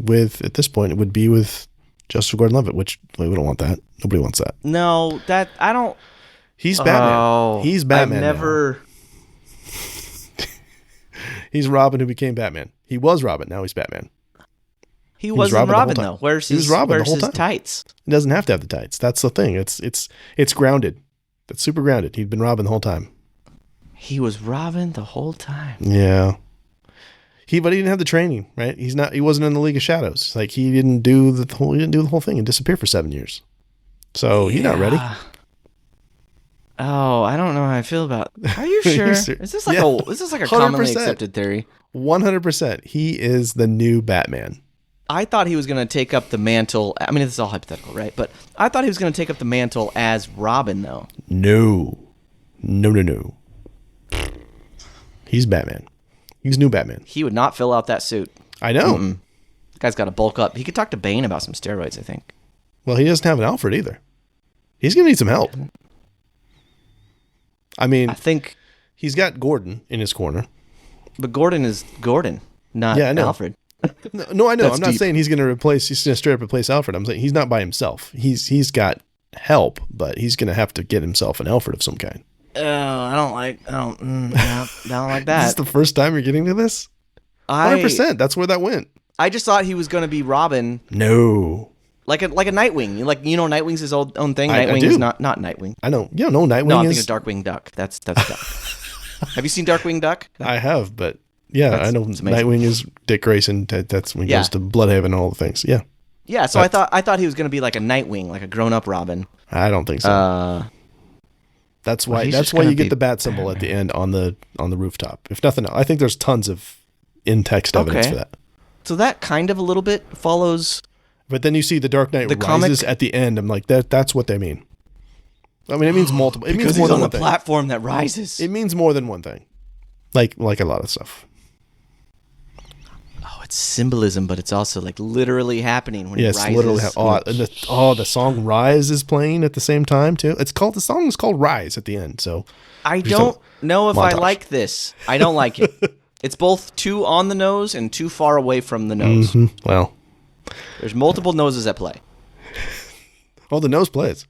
at this point, it would be with Joseph Gordon-Levitt, which we don't want that. Nobody wants that. No, I don't. He's Batman. Oh, he's Batman. Now. He's Robin who became Batman. He was Robin. Now he's Batman. He wasn't Robin though. Where's his tights? He doesn't have to have the tights. That's the thing. It's grounded. That's super grounded. He'd been Robin the whole time. He was Robin the whole time. Yeah. But he didn't have the training, right? He wasn't in the League of Shadows. Like, he didn't do the whole thing and disappear for 7 years. So he's not ready. Oh, I don't know how I feel about. Are you sure? Is this like a commonly accepted theory? 100%. He is the new Batman. I thought he was going to take up the mantle. I mean, this is all hypothetical, right? But I thought he was going to take up the mantle as Robin, though. No. He's Batman. He's new Batman. He would not fill out that suit. I know. Guy's got to bulk up. He could talk to Bane about some steroids, I think. Well, he doesn't have an Alfred either. He's going to need some help. I mean, I think, he's got Gordon in his corner. but Gordon is Gordon, not Alfred. No, I know. That's I'm not deep. saying he's going to straight up replace Alfred. I'm saying he's not by himself. He's got help, but he's going to have to get himself an Alfred of some kind. Oh, I don't like that. This is the first time you're getting to this? 100%. That's where that went. I just thought he was going to be Robin. No. Like a Nightwing. Nightwing's his own thing. I Nightwing do. is not Nightwing. I know. Yeah, no, Nightwing No, I'm is... thinking of Darkwing Duck. That's Duck. Have you seen Darkwing Duck? I have, but yeah, I know Nightwing is Dick Grayson. That's when he goes to Bloodhaven and all the things. Yeah. Yeah, so I thought he was going to be like a Nightwing, like a grown-up Robin. I don't think so. That's why you get the bat symbol at the end on the rooftop. If nothing else, I think there's tons of in-text evidence for that. So that kind of a little bit follows. But then you see the Dark Knight Rises at the end. I'm like, that's what they mean. I mean, it means multiple. It means more than one thing. Platform that rises. It means more than one thing. Like a lot of stuff. Oh, it's symbolism, but it's also like literally happening when it rises. Yes, literally. The song Rise is playing at the same time too. The song is called Rise at the end. So I don't know if I like this. I don't like it. It's both too on the nose and too far away from the nose. Mm-hmm. Well, there's multiple noses at play. Oh, the nose plays.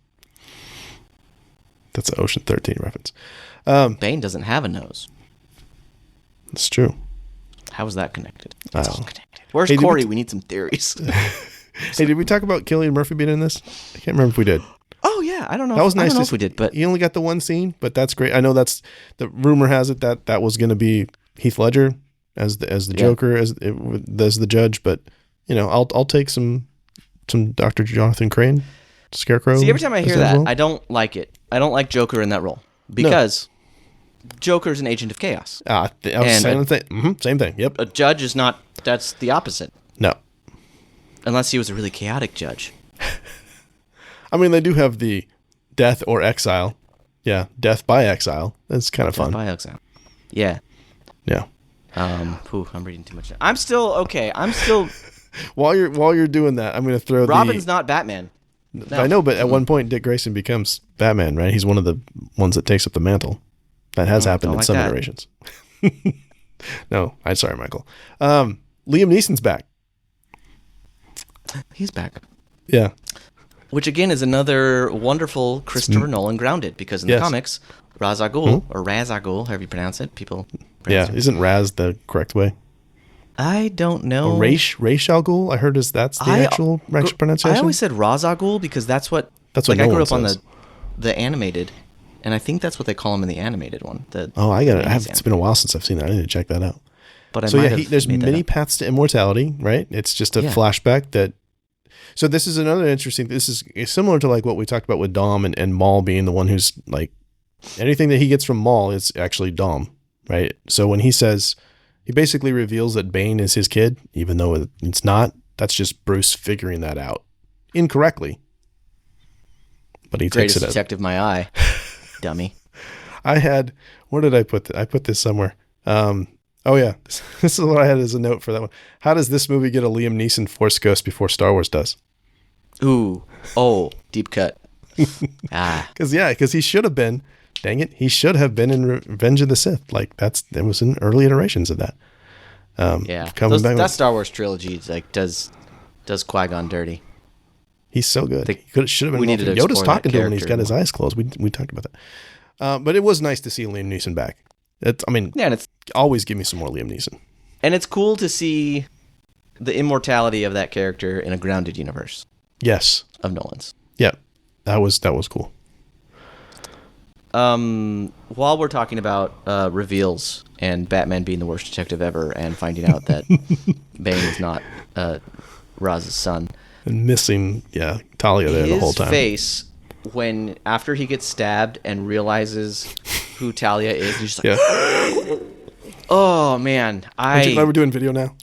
That's an Ocean 13 reference. Bane doesn't have a nose. It's true. How is that connected? It's all connected. Where's Corey? We need some theories. Hey, did we talk about Cillian Murphy being in this? I can't remember if we did. Oh yeah, I don't know. That was nice. I don't know if we did, but he only got the one scene, but that's great. I know that's the rumor has it that was going to be Heath Ledger as the Joker as the judge, but I'll take some Dr. Jonathan Crane, Scarecrow. See, every time I hear that, I don't like it. I don't like Joker in that role because Joker's an agent of chaos. I was saying the thing. Mm-hmm, same thing. Yep. A judge is not. That's the opposite. No. Unless he was a really chaotic judge. I mean, they do have the death or exile. Yeah, death by exile. That's kind of fun. Death by exile. Yeah. Yeah. I'm reading too much. I'm still okay. While you're doing that, I'm going to throw Robin's not Batman. No. I know, but at one point, Dick Grayson becomes Batman, right? He's one of the ones that takes up the mantle. That has happened in some iterations. No, I'm sorry, Michael. Liam Neeson's back. He's back. Yeah. Which again is another wonderful Christopher Nolan grounded, because in the comics, Ra's al Ghul, or Raz al Ghul, however you pronounce it, isn't Raz the correct way? I don't know. Ra's al Ghul, I heard that's the actual pronunciation. I always said Ra's al Ghul because that's what Nolan I grew up says. on the animated, and I think that's what they call him in the animated one. I got it. It's been a while since I've seen that. I need to check that out. But there's many paths to immortality, right? It's just a flashback that. So this is another interesting. This is similar to like what we talked about with Dom and Maul being the one who's like anything that he gets from Maul is actually Dom, right? So when he says, he basically reveals that Bane is his kid, even though it's not. That's just Bruce figuring that out incorrectly. But he takes it as detective, my eye, dummy. Where did I put I put this somewhere. Oh yeah, this is what I had as a note for that one. How does this movie get a Liam Neeson Force Ghost before Star Wars does? Ooh, deep cut. Because he should have been. Dang it, he should have been in Revenge of the Sith. Like there was in early iterations of that. That Star Wars trilogy does Qui-Gon dirty. He's so good. He should have been. We needed to Yoda's talking to him when he's got more. his eyes closed. We talked about that. But it was nice to see Liam Neeson back. And it's always give me some more Liam Neeson. And it's cool to see the immortality of that character in a grounded universe. Yes. Of Nolan's. Yeah. That was cool. While we're talking about reveals and Batman being the worst detective ever and finding out that Bane is not Raz's son. And missing, Talia there the whole time. His face after he gets stabbed and realizes who Talia is, he's just like, oh man, Aren't you glad we're doing video now?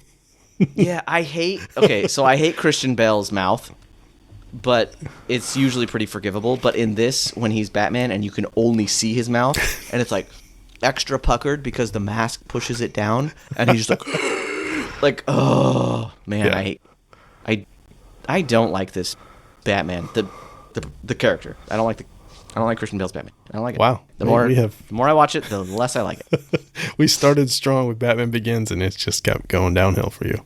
Yeah, I hate Christian Bale's mouth, but it's usually pretty forgivable. But in this, when he's Batman and you can only see his mouth, and it's like extra puckered because the mask pushes it down, and he's just like, oh man, I don't like this Batman. the character. I don't like Christian Bale's Batman. I don't like it. Wow. The more I watch it, the less I like it. We started strong with Batman Begins, and it's just kept going downhill for you.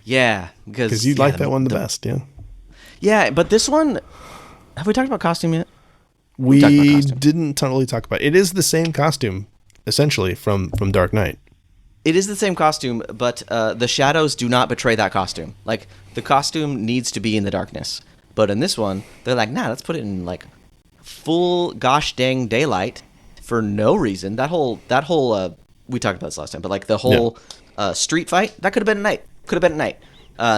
Yeah, because you like that one the best. Yeah. Yeah, but this one, have we talked about costume yet? We didn't totally talk about it. It is the same costume, essentially, from Dark Knight. It is the same costume, but the shadows do not betray that costume. Like, the costume needs to be in the darkness. But in this one, they're like, nah, let's put it in, like, full gosh dang daylight for no reason. That whole we talked about this last time, but, like, the whole street fight, that could have been at night.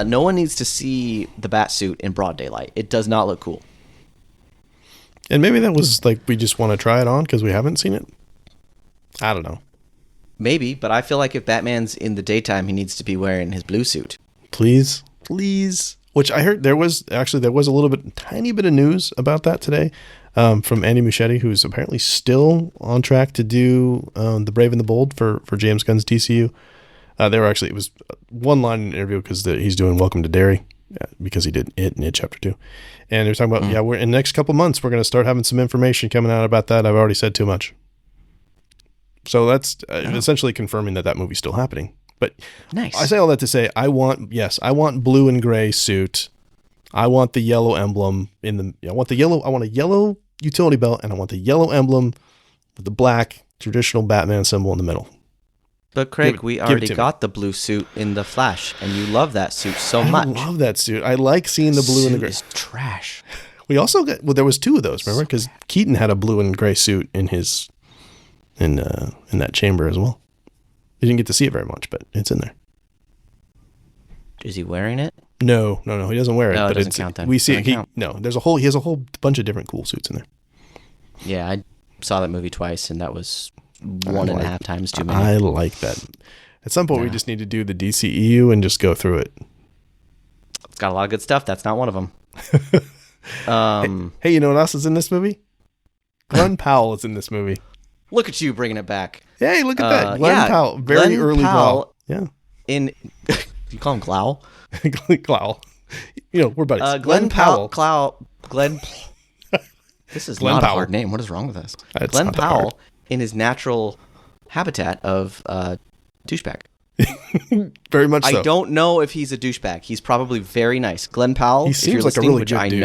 No one needs to see the bat suit in broad daylight. It does not look cool. And maybe that was, like, we just want to try it on because we haven't seen it. I don't know. Maybe, but I feel like if Batman's in the daytime, he needs to be wearing his blue suit. Please. Which I heard there was a tiny bit of news about that today from Andy Muschietti, who's apparently still on track to do The Brave and the Bold for James Gunn's DCU. It was one line in an interview because he's doing Welcome to Derry because he did it in It Chapter 2. And they're talking about, we're in the next couple months, we're going to start having some information coming out about that. I've already said too much. So that's essentially confirming that movie's still happening. But nice. I say all that to say, I want blue and gray suit. I want the yellow emblem I want a yellow utility belt, and I want the yellow emblem with the black traditional Batman symbol in the middle. But Craig, we already got the blue suit in The Flash, and you love that suit much. I love that suit. I like seeing the blue and the gray. It's trash. We also got, there was two of those, remember? Because Keaton had a blue and gray suit in his in that chamber as well. You didn't get to see it very much, but it's in there. Is he wearing it? No, he doesn't wear it. No, but it doesn't count then. We see it. He has a whole bunch of different cool suits in there. Yeah, I saw that movie twice, and that was 1.5 times too many. I like that. At some point, we just need to do the DCEU and just go through it. It's got a lot of good stuff. That's not one of them. Hey, you know what else is in this movie? Glenn Powell is in this movie. Look at you bringing it back. Hey, look at that. Glenn Powell. Very early Powell. Yeah. You call him Glow? Glow. We're buddies. Glenn Powell. This is Glenn not Powell. a hard name. What is wrong with us? It's Glenn not that Powell, hard. in his natural habitat of douchebag. Very much so. I don't know if he's a douchebag. He's probably very nice. Glenn Powell, he seems like a really good dude.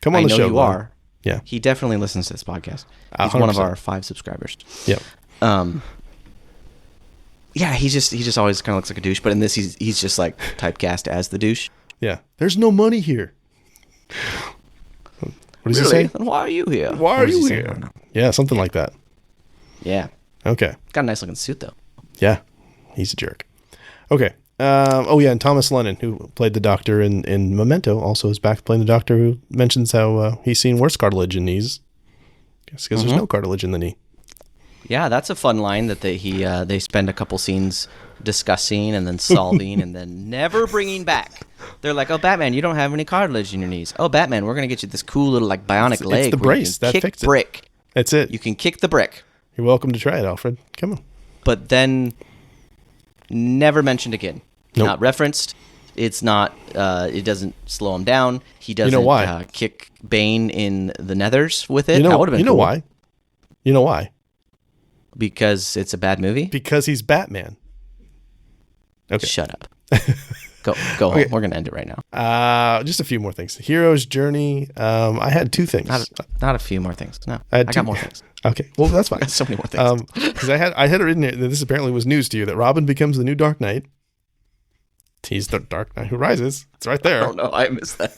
Come on the show, you Glenn. are. Yeah. He definitely listens to this podcast. He's 100%. one of our 5 subscribers. Yep. Yeah, he just always kind of looks like a douche, but in this he's just like typecast as the douche. Yeah. There's no money here. What does he say? Then why are you here? Why are you here? Yeah, something like that. Yeah. Okay. Got a nice looking suit though. Yeah. He's a jerk. Okay. And Thomas Lennon, who played the Doctor in Memento, also is back playing the Doctor, who mentions how he's seen worse cartilage in knees. Because there's no cartilage in the knee. Yeah, that's a fun line that they spend a couple scenes discussing and then solving and then never bringing back. They're like, oh, Batman, you don't have any cartilage in your knees. Oh, Batman, we're going to get you this cool little like bionic leg. It's the brace. That fixes it. Brick. That's it. You can kick the brick. You're welcome to try it, Alfred. Come on. But then never mentioned again. Nope. Not referenced. It's not. It doesn't slow him down. He doesn't. You know why? Kick Bane in the nethers with it. That would have been. You know cool. why? You know why? Because it's a bad movie. Because he's Batman. Okay. Shut up. Go Okay. home. We're gonna end it right now. Just a few more things. Hero's Journey. I had 2 things. Not a few more things. No, I got more things. Okay, well that's fine. I got so many more things. Because I had it written there that this apparently was news to you that Robin becomes the new Dark Knight. He's the Dark Knight who rises. It's right there. Oh no, I missed that.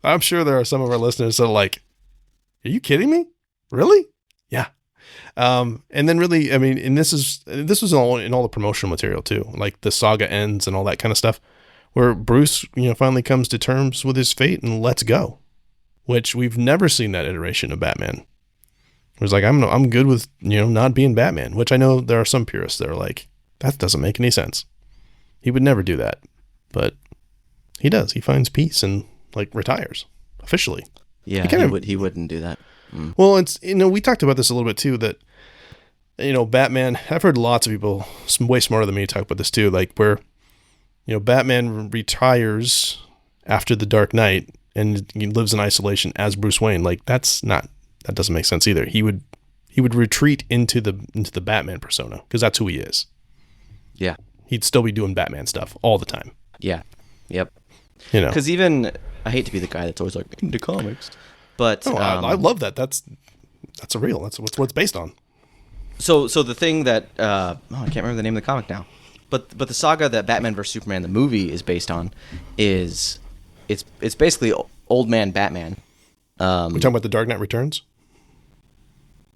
I'm sure there are some of our listeners that are like, "Are you kidding me? Really?" Yeah. And then really, I mean, and this was all in all the promotional material too, like the saga ends and all that kind of stuff, where Bruce, finally comes to terms with his fate and lets go, which we've never seen that iteration of Batman. It was like, I'm good with, not being Batman, which I know there are some purists that are like, that doesn't make any sense. He would never do that, but he does. He finds peace and like retires officially. Yeah, he wouldn't do that. Mm. Well, it's, we talked about this a little bit too, that, Batman, I've heard lots of people way smarter than me talk about this too, like where, Batman retires after the Dark Knight and he lives in isolation as Bruce Wayne. Like that doesn't make sense either. He would retreat into the Batman persona because that's who he is. Yeah. He'd still be doing Batman stuff all the time. Yeah. Yep. You know, because even I hate to be the guy that's always like into comics, but I love that. That's real. That's what it's based on. So the thing that I can't remember the name of the comic now, but the saga that Batman vs Superman the movie is based on is it's basically old man Batman. We're talking about the Dark Knight Returns.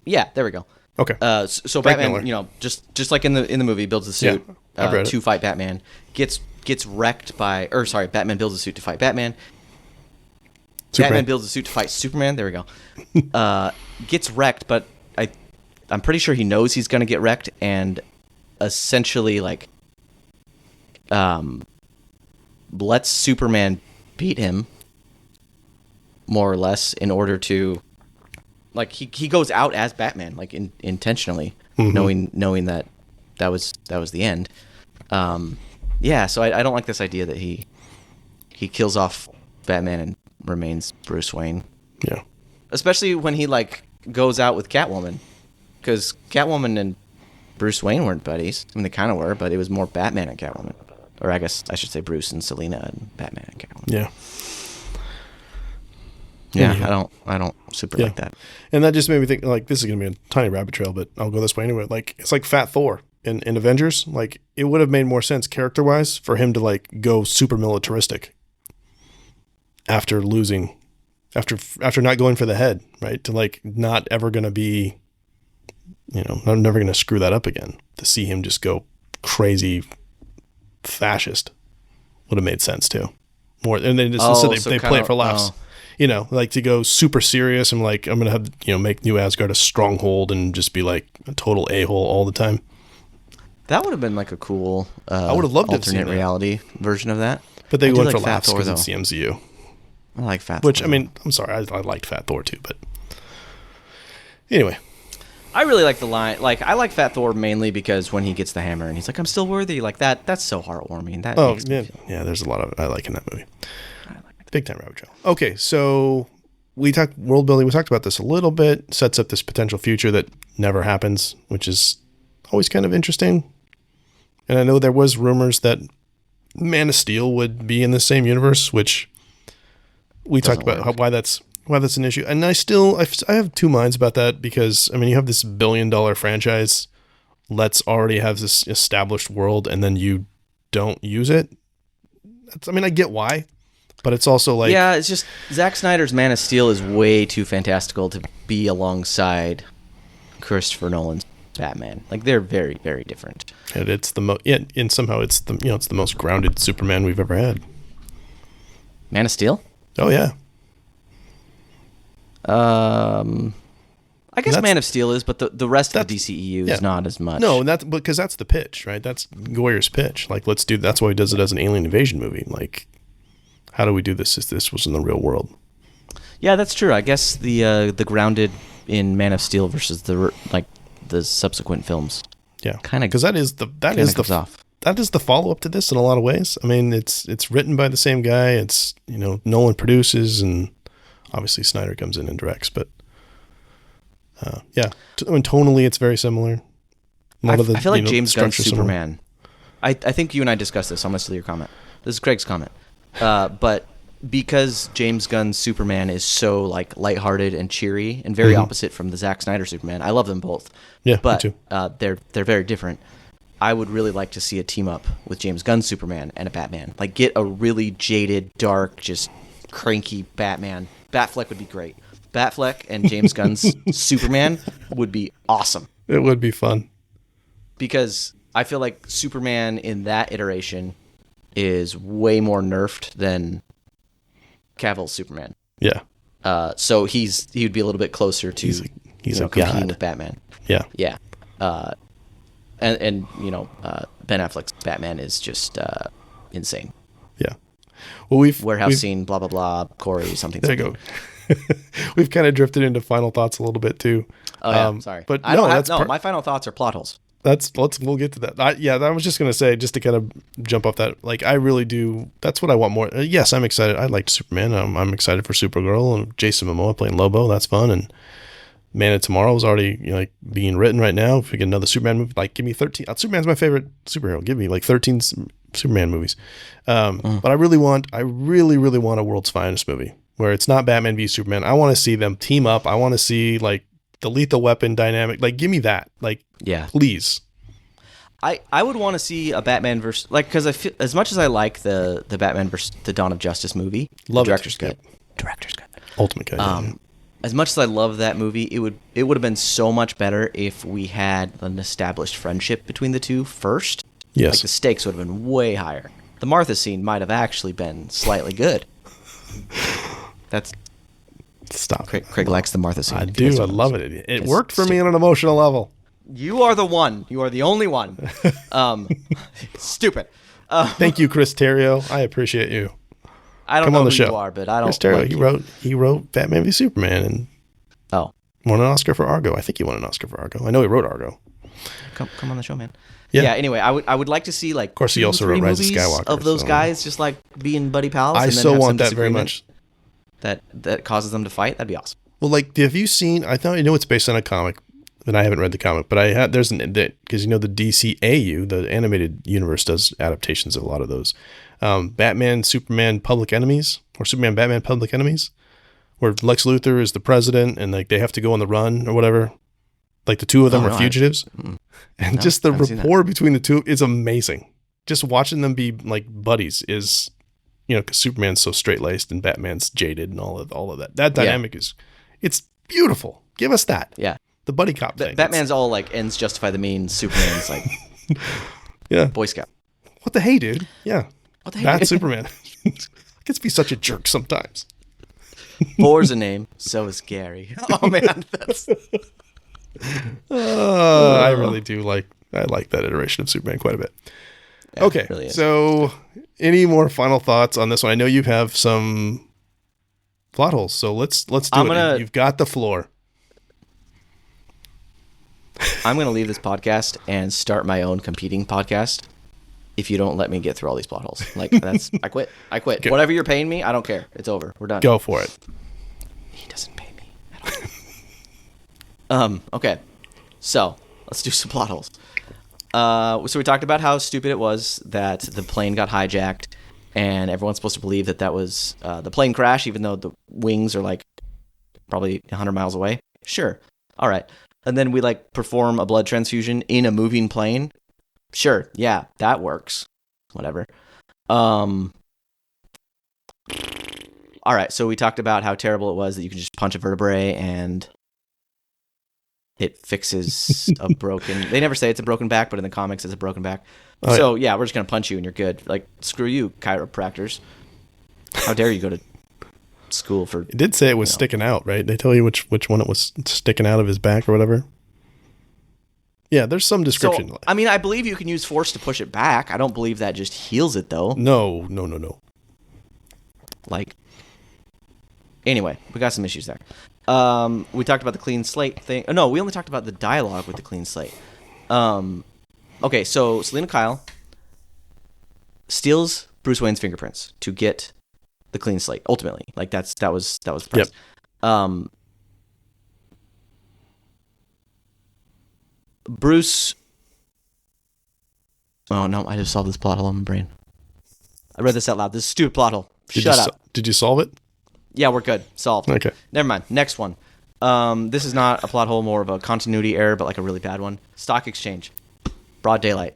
Yeah, there we go. Okay. So Batman, Miller. Just like in the movie, builds a suit to fight Batman. Gets wrecked by, Batman builds a suit to fight Batman. Superman. Batman builds a suit to fight Superman. There we go. Gets wrecked, but I'm pretty sure he knows he's gonna get wrecked, and essentially lets Superman beat him, more or less, in order to. Like he goes out as Batman, like intentionally, knowing that was the end. So I don't like this idea that he kills off Batman and remains Bruce Wayne. Yeah, especially when he goes out with Catwoman, because Catwoman and Bruce Wayne weren't buddies. I mean, they kind of were, but it was more Batman and Catwoman, or I guess I should say Bruce and Selina and Batman and Catwoman. Yeah. Yeah, I don't super like that. And that just made me think, like, this is going to be a tiny rabbit trail, but I'll go this way anyway. Like, it's like Fat Thor in Avengers. Like, it would have made more sense character-wise for him to, go super militaristic after losing, after not going for the head, right? To, not ever going to be, I'm never going to screw that up again. To see him just go crazy fascist would have made sense, too. More, and then they play it for laughs. To go super serious and I'm going to have, make New Asgard a stronghold and just be a total a-hole all the time. That would have been a cool I would have loved alternate reality version of that. But they went for laughs because it's the MCU. I like Fat Thor. Which, Thor. I mean, I'm sorry, I liked Fat Thor too, but anyway. I really like the line. I like Fat Thor mainly because when he gets the hammer and he's like, I'm still worthy. That's so heartwarming. There's a lot of I like in that movie. Big time rabbit trail. Okay, so we talked world building. We talked about this a little bit. Sets up this potential future that never happens, which is always kind of interesting. And I know there was rumors that Man of Steel would be in the same universe, which we talked about why that's an issue. And I have two minds about that because I mean you have this $1 billion franchise. Let's already have this established world, and then you don't use it. I get why. But it's also it's just Zack Snyder's Man of Steel is way too fantastical to be alongside Christopher Nolan's Batman. They're very, very different. And it's and somehow it's the most grounded Superman we've ever had. Man of Steel? Oh yeah. I guess Man of Steel is, but the rest of the DCEU is not as much. No, that's because that's the pitch, right? That's Goyer's pitch. That's why he does it as an alien invasion movie. How do we do this if this was in the real world? Yeah, that's true. I guess the grounded in Man of Steel versus the subsequent films. Yeah, kind of because that is the follow up to this in a lot of ways. I mean, it's written by the same guy. It's Nolan produces, and obviously Snyder comes in and directs. But tonally it's very similar. I feel like James Gunn's Superman. I think you and I discussed this. I'm gonna steal your comment. This is Craig's comment. But because James Gunn's Superman is so lighthearted and cheery and very opposite from the Zack Snyder Superman, I love them both. Yeah, but me too. They're very different. I would really like to see a team up with James Gunn's Superman and a Batman. Get a really jaded, dark, just cranky Batman. Batfleck would be great. Batfleck and James Gunn's Superman would be awesome. It would be fun. Because I feel like Superman in that iteration is way more nerfed than Cavill's Superman. Yeah. So he would be a little bit closer to he's competing with Batman. Yeah. Yeah. And Ben Affleck's Batman is just insane. Yeah. Well, we've scene, blah blah blah, Corey, something. There you go. We've kind of drifted into final thoughts a little bit too. Oh yeah, sorry. But my final thoughts are plot holes. we'll get to that. I was just gonna say, just to kind of jump off that, like I really do. That's what I want more. Yes, I'm excited. I liked Superman. I'm excited for Supergirl and Jason Momoa playing Lobo. That's fun. And Man of Tomorrow is already like being written right now. If we get another Superman movie, like give me 13. Superman's my favorite superhero. Give me like 13 Superman movies. But I really want a World's Finest movie where it's not Batman v Superman. I want to see them team up. I want to see like the Lethal Weapon dynamic. Like give me that. Like please. I would want to see a Batman versus, like, because I feel, as much as I like the Batman versus the Dawn of Justice movie, love the director's it. good. Director's good. Ultimate good. As much as I love that movie, it would have been so much better if we had an established friendship between the two first. Yes. Like the stakes would have been way higher. The Martha scene might have actually been slightly good. That's stop. Craig likes the Martha scene. I do. I love it. It worked for me on an emotional level. You are the one. You are the only one. Stupid. Thank you, Chris Terrio. I appreciate you. I don't know who you are, but I don't. Chris Terrio. Like he wrote Batman v Superman and won an Oscar for Argo. I think he won an Oscar for Argo. I know he wrote Argo. Come on the show, man. Yeah. Anyway, I would like to see like. Of course, he also wrote Rise of Skywalker of those guys just like being buddy pals. I and then so have want some that very much. That causes them to fight. That'd be awesome. Well, like, have you seen? I know it's based on a comic. And I haven't read the comic, but there's because the DCAU, the animated universe, does adaptations of a lot of those. Batman, Superman, Public Enemies, or Superman, Batman, Public Enemies, where Lex Luthor is the president and like they have to go on the run or whatever. Like the two of them are fugitives, and just the rapport between the two is amazing. Just watching them be like buddies is, because Superman's so straight laced and Batman's jaded and all of that. That dynamic it's beautiful. Give us that. Yeah. The buddy cop thing. Batman's all like ends justify the means. Superman's like, Boy Scout. What the hey, dude? Yeah. What the hey? That's Superman. Gets to be such a jerk sometimes. Four's a name. So is Gary. Oh man, that's. I really do like. I like that iteration of Superman quite a bit. Yeah, okay, really so any more final thoughts on this one? I know you have some plot holes, so let's do it. You've got the floor. I'm going to leave this podcast and start my own competing podcast if you don't let me get through all these plot holes. Like, I quit. Go. Whatever you're paying me, I don't care. It's over. We're done. Go for it. He doesn't pay me at all. Okay. So, let's do some plot holes. So we talked about how stupid it was that the plane got hijacked and everyone's supposed to believe that was the plane crash, even though the wings are like probably 100 miles away. Sure. All right. And then we like perform a blood transfusion in a moving plane. Sure, yeah, that works. Whatever. All right, so we talked about how terrible it was that you can just punch a vertebrae and it fixes a broken. They never say it's a broken back, but in the comics it's a broken back. Oh, so yeah, we're just gonna punch you and you're good. Like, screw you, chiropractors. How dare you go to school for. It did say it was sticking out, right? They tell you which one it was sticking out of his back or whatever. Yeah, there's some description. So, I mean, I believe you can use force to push it back. I don't believe that just heals it, though. No. Like, anyway, we got some issues there. We talked about the clean slate thing. Oh, no, we only talked about the dialogue with the clean slate. Okay, so Selina Kyle steals Bruce Wayne's fingerprints to get the clean slate. Ultimately, like that was the price. Yep. Bruce. Oh no! I just solved this plot hole in my brain. I read this out loud. This is a stupid plot hole. Shut up. Did you solve it? Yeah, we're good. Solved. Okay. Never mind. Next one. This is not a plot hole, more of a continuity error, but like a really bad one. Stock exchange. Broad daylight.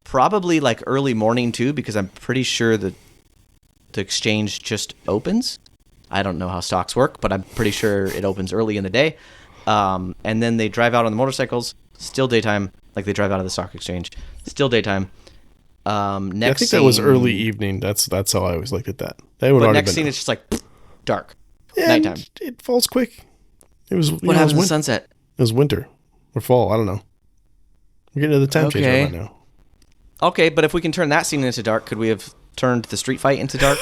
Probably like early morning too, because I'm pretty sure that the exchange just opens. I don't know how stocks work, but I'm pretty sure it opens early in the day. And then they drive out on the motorcycles. Still daytime. Like they drive out of the stock exchange. Still daytime. Next I think that was early evening. That's how I always looked at that. Next scene it's just like dark. Yeah, nighttime. It falls quick. It was. What happens at sunset? It was winter or fall. I don't know. We're getting to the time change right now. Okay, but if we can turn that scene into dark, could we have turned the street fight into dark?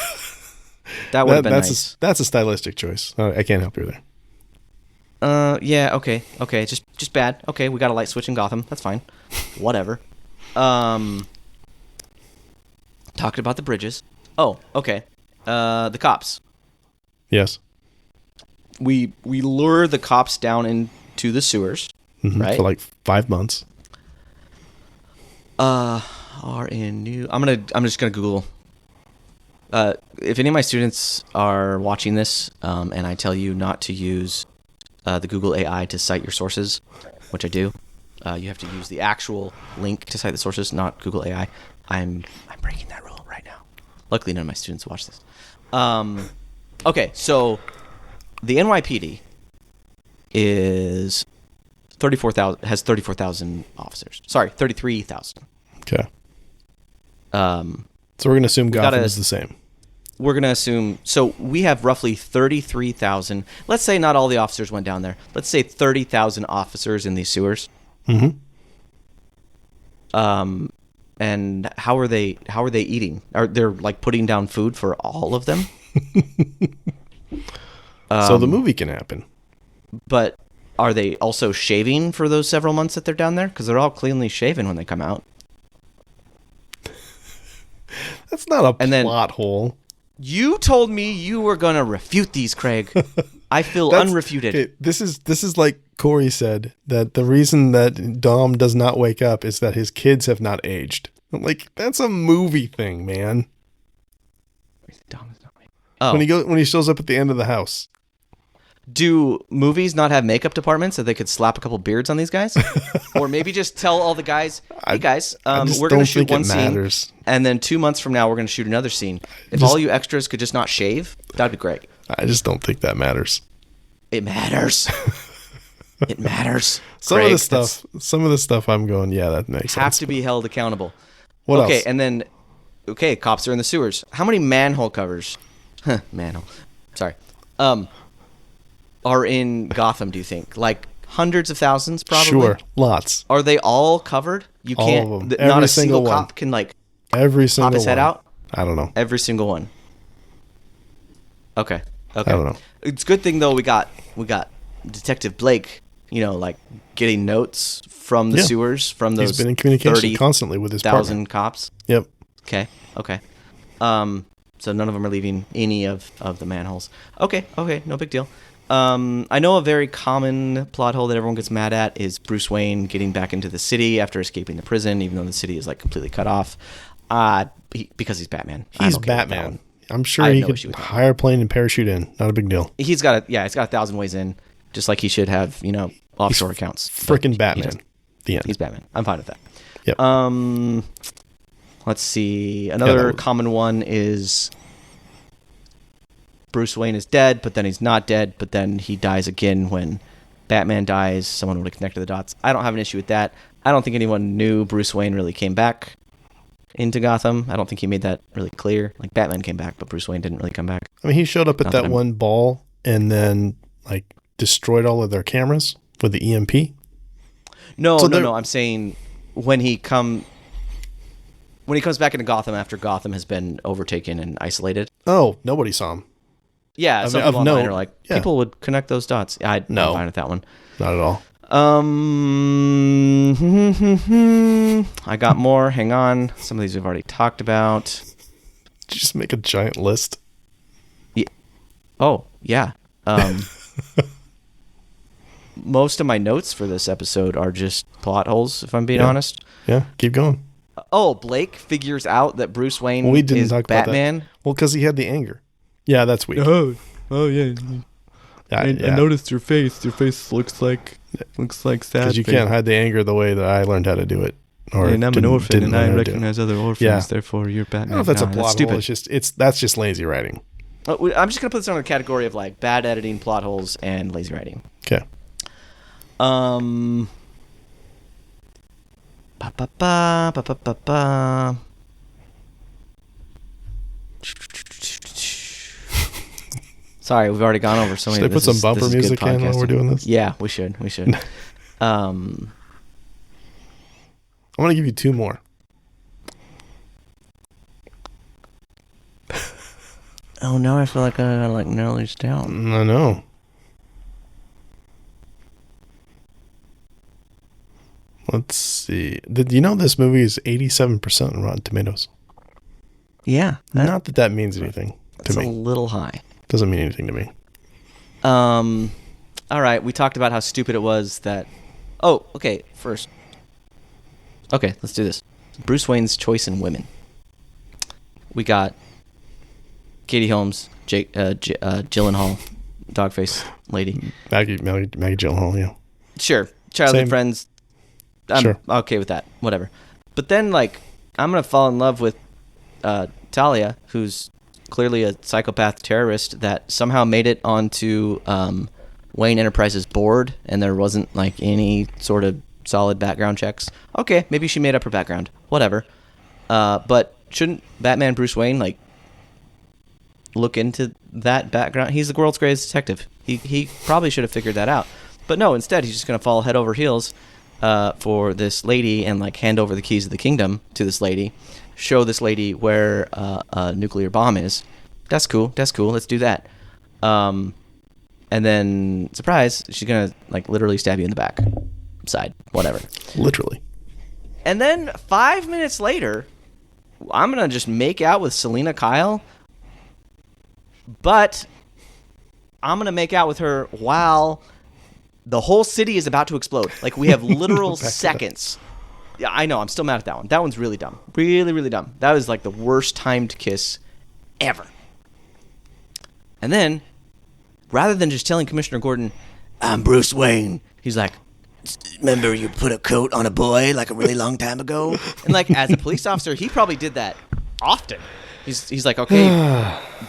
That would have been nice. That's a stylistic choice. I can't help you there. Yeah, okay, just bad. Okay, we got a light switch in Gotham. That's fine. Whatever. Talked about the bridges. Oh, okay. The cops. Yes. We lure the cops down into the sewers, right? For like 5 months. Are in new. I'm just gonna Google. If any of my students are watching this, and I tell you not to use the Google AI to cite your sources, which I do, you have to use the actual link to cite the sources, not Google AI. I'm breaking that rule right now. Luckily, none of my students watch this. Okay, so the NYPD is 34,000 has 34,000 officers. Sorry, 33,000. Okay. So we're gonna assume Gotham is the same. We're gonna assume. So we have roughly 33,000. Let's say not all the officers went down there. Let's say 30,000 officers in these sewers. Mm-hmm. And how are they eating? Are they like putting down food for all of them? So the movie can happen. But are they also shaving for those several months that they're down there? Because they're all cleanly shaven when they come out. That's not a plot hole. You told me you were going to refute these, Craig. I feel unrefuted. Okay, this is like Corey said, that the reason that Dom does not wake up is that his kids have not aged. I'm like, that's a movie thing, man. Dom is not waking up. When he shows up at the end of the house. Do movies not have makeup departments that they could slap a couple beards on these guys? Or maybe just tell all the guys, hey guys, we're going to shoot one scene, and then 2 months from now we're going to shoot another scene. If all you extras could just not shave, that'd be great. I just don't think that matters. It matters. It matters. Some of the stuff I'm going, yeah, that makes sense. Have to be held accountable. What else? Okay, and then, cops are in the sewers. How many manhole covers? Manhole. Sorry. Are in Gotham, do you think? Like hundreds of thousands, probably? Sure, lots. Are they all covered? You all can't. Of them. Not a single cop can every single pop his head out? I don't know. Every single one. Okay. I don't know. It's a good thing, though, we got Detective Blake, getting notes from the sewers, from those He's been in communication constantly with his partner. 1,000 cops. Yep. Okay. So none of them are leaving any of the manholes. Okay, no big deal. I know a very common plot hole that everyone gets mad at is Bruce Wayne getting back into the city after escaping the prison, even though the city is like completely cut off. Because he's Batman. He's Batman. I'm sure he could hire a plane and parachute in. Not a big deal. He's got 1,000 ways in, just like he should have, offshore accounts. Freaking Batman. The end. He's Batman. I'm fine with that. Yep. Let's see. Another common one is Bruce Wayne is dead, but then he's not dead, but then he dies again when Batman dies. Someone would have connected the dots. I don't have an issue with that. I don't think anyone knew Bruce Wayne really came back into Gotham. I don't think he made that really clear. Like, Batman came back, but Bruce Wayne didn't really come back. I mean, he showed up at that one ball and then, destroyed all of their cameras with the EMP. No. I'm saying when he comes back into Gotham after Gotham has been overtaken and isolated. Oh, nobody saw him. Yeah, some people online are like, people would connect those dots. I'm fine with that one. Not at all. I got more. Hang on. Some of these we've already talked about. Did you just make a giant list? Yeah. Oh, yeah. Most of my notes for this episode are just plot holes, if I'm being honest. Yeah, keep going. Oh, Blake figures out that Bruce Wayne is talk Batman. About that. Well, because he had the anger. Yeah, that's weak. Oh yeah. I noticed your face. Your face looks like sad. Because you can't hide the anger the way that I learned how to do it. And I'm an orphan, and I recognize other orphans. Yeah. Therefore, you're Batman. I don't know if that's a plot hole. That's just lazy writing. I'm just gonna put this on a category of bad editing, plot holes, and lazy writing. Okay. Sorry, we've already gone over so many. Should I put some bumper music in while we're doing this? Yeah, we should. I'm going to give you 2 more. Oh, now I feel like I gotta narrow these down. I know. Let's see. Did you know this movie is 87% on Rotten Tomatoes? Yeah. Not that that means anything to me. It's a little high. Doesn't mean anything to me. All right. We talked about how stupid it was that... Oh, okay. First. Okay, let's do this. Bruce Wayne's choice in women. We got Katie Holmes, Gyllenhaal, Dogface lady. Maggie Gyllenhaal, yeah. Sure. Childhood Same. friends. I'm Sure. okay with that. Whatever. But then, like, I'm going to fall in love with Talia, who's clearly a psychopath terrorist that somehow made it onto Wayne Enterprises' board, and there wasn't, like, any sort of solid background checks. Okay, maybe she made up her background. Whatever. But shouldn't Batman Bruce Wayne, like, look into that background? He's the world's greatest detective. He probably should have figured that out. But no, instead, he's just going to fall head over heels for this lady and, like, hand over the keys of the kingdom to this lady, show this lady where a nuclear bomb is. That's cool. Let's do that. And then, surprise, she's going to, like, literally stab you in the back. Side. Whatever. Literally. And then 5 minutes later, I'm going to just make out with Selena Kyle. But I'm going to make out with her while the whole city is about to explode. Like, we have literal seconds. Yeah, I know. I'm still mad at that one. That one's really dumb. Really, really dumb. That was like the worst timed kiss ever. And then, rather than just telling Commissioner Gordon, I'm Bruce Wayne, he's like, remember you put a coat on a boy like a really long time ago? And like, as a police officer, he probably did that often. He's like, okay,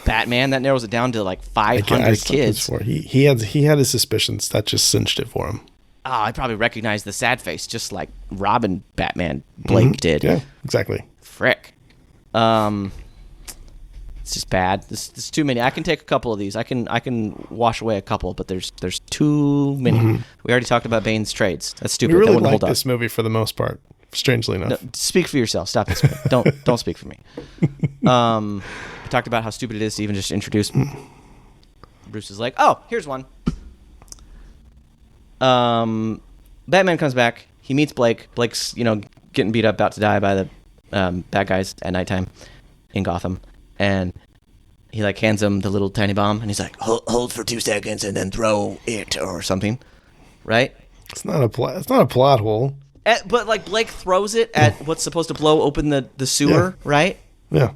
Batman, that narrows it down to like 500 kids. He had his suspicions. That just cinched it for him. Oh, I probably recognized the sad face, just like Robin Batman Blake did. Yeah, exactly. Frick. It's just bad. There's too many. I can take a couple of these. I can wash away a couple, but there's too many. We already talked about Bane's trades. That's stupid. We really like this movie for the most part. Strangely enough. No, speak for yourself. Stop this. Don't speak for me. We talked about how stupid it is to even just introduce. Bruce is like, oh, here's one. Batman comes back. He meets Blake. Blake's, getting beat up, about to die by the bad guys at nighttime in Gotham. And he, like, hands him the little tiny bomb. And he's like, hold for 2 seconds and then throw it or something. Right? It's not a plot hole. But, like, Blake throws it at what's supposed to blow open the sewer, right? Yeah.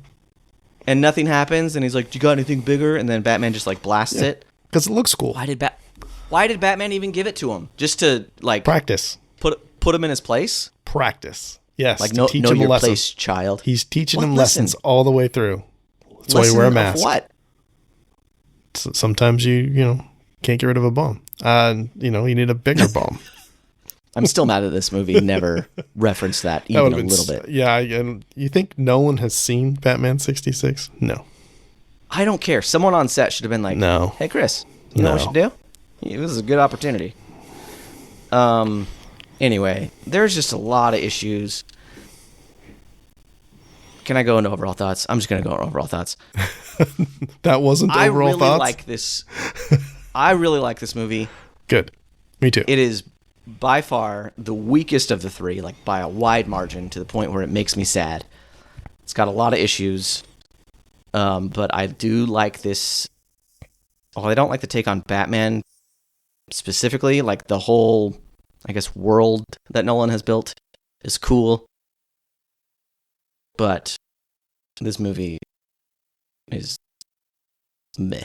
And nothing happens. And he's like, you got anything bigger? And then Batman just, like, blasts it. Because it looks cool. Why did Batman even give it to him? Just to, like... Practice. Put him in his place? Practice. Yes. Like, teach know him your a lesson. place, child. He's teaching him lessons all the way through. That's why you wear a mask. What? Sometimes you can't get rid of a bomb. You need a bigger bomb. I'm still mad at this movie. Never referenced that even a little bit. Yeah, and you think Nolan has seen Batman 66? No. I don't care. Someone on set should have been like, no. Hey, Chris, you know what we should do? This is a good opportunity. Anyway, there's just a lot of issues. Can I go into overall thoughts? I'm just going to go into overall thoughts. That wasn't overall thoughts? I really like this movie. Good. Me too. It is by far the weakest of the three, like by a wide margin, to the point where it makes me sad. It's got a lot of issues, but I do like this. Well, I don't like the take on Batman specifically. Like the whole, I guess, world that Nolan has built is cool, but this movie is meh.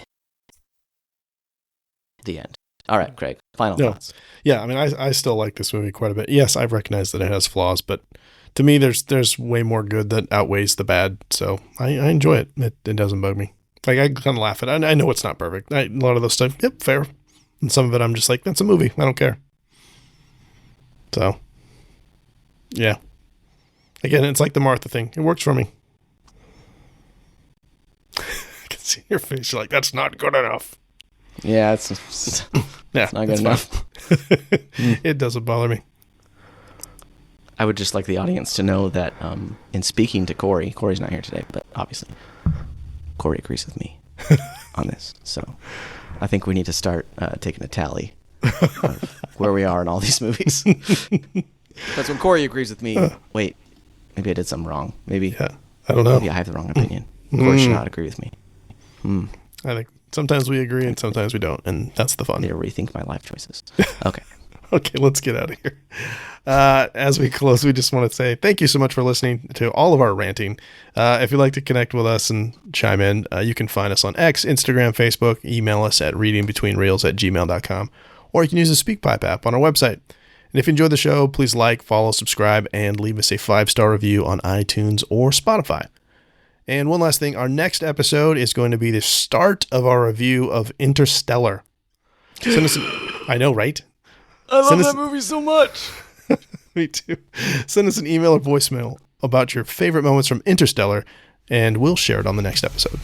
The end. All right, Craig, final thoughts. Yeah, I mean, I still like this movie quite a bit. Yes, I recognize that it has flaws, but to me, there's way more good that outweighs the bad. So I enjoy it. It doesn't bug me. Like, I kind of laugh at it. I know it's not perfect. A lot of those stuff, yep, fair. And some of it, I'm just like, that's a movie. I don't care. So, yeah. Again, it's like the Martha thing. It works for me. I can see your face. You're like, that's not good enough. Yeah, it's not good enough. It doesn't bother me. I would just like the audience to know that in speaking to Corey's not here today, but obviously Corey agrees with me on this. So I think we need to start taking a tally of where we are in all these movies. Because when Corey agrees with me, wait, maybe I did something wrong. Maybe I don't know. Maybe I have the wrong opinion. Corey should not agree with me. I think sometimes we agree and sometimes we don't, and that's the fun. I need to rethink my life choices. Okay. Okay, let's get out of here. As we close, we just want to say thank you so much for listening to all of our ranting. If you'd like to connect with us and chime in, you can find us on X, Instagram, Facebook, email us at readingbetweenreels@gmail.com, or you can use the SpeakPipe app on our website. And if you enjoyed the show, please like, follow, subscribe, and leave us a 5-star review on iTunes or Spotify. And one last thing, our next episode is going to be the start of our review of Interstellar. I know, right? I love that movie so much. Me too. Send us an email or voicemail about your favorite moments from Interstellar, and we'll share it on the next episode.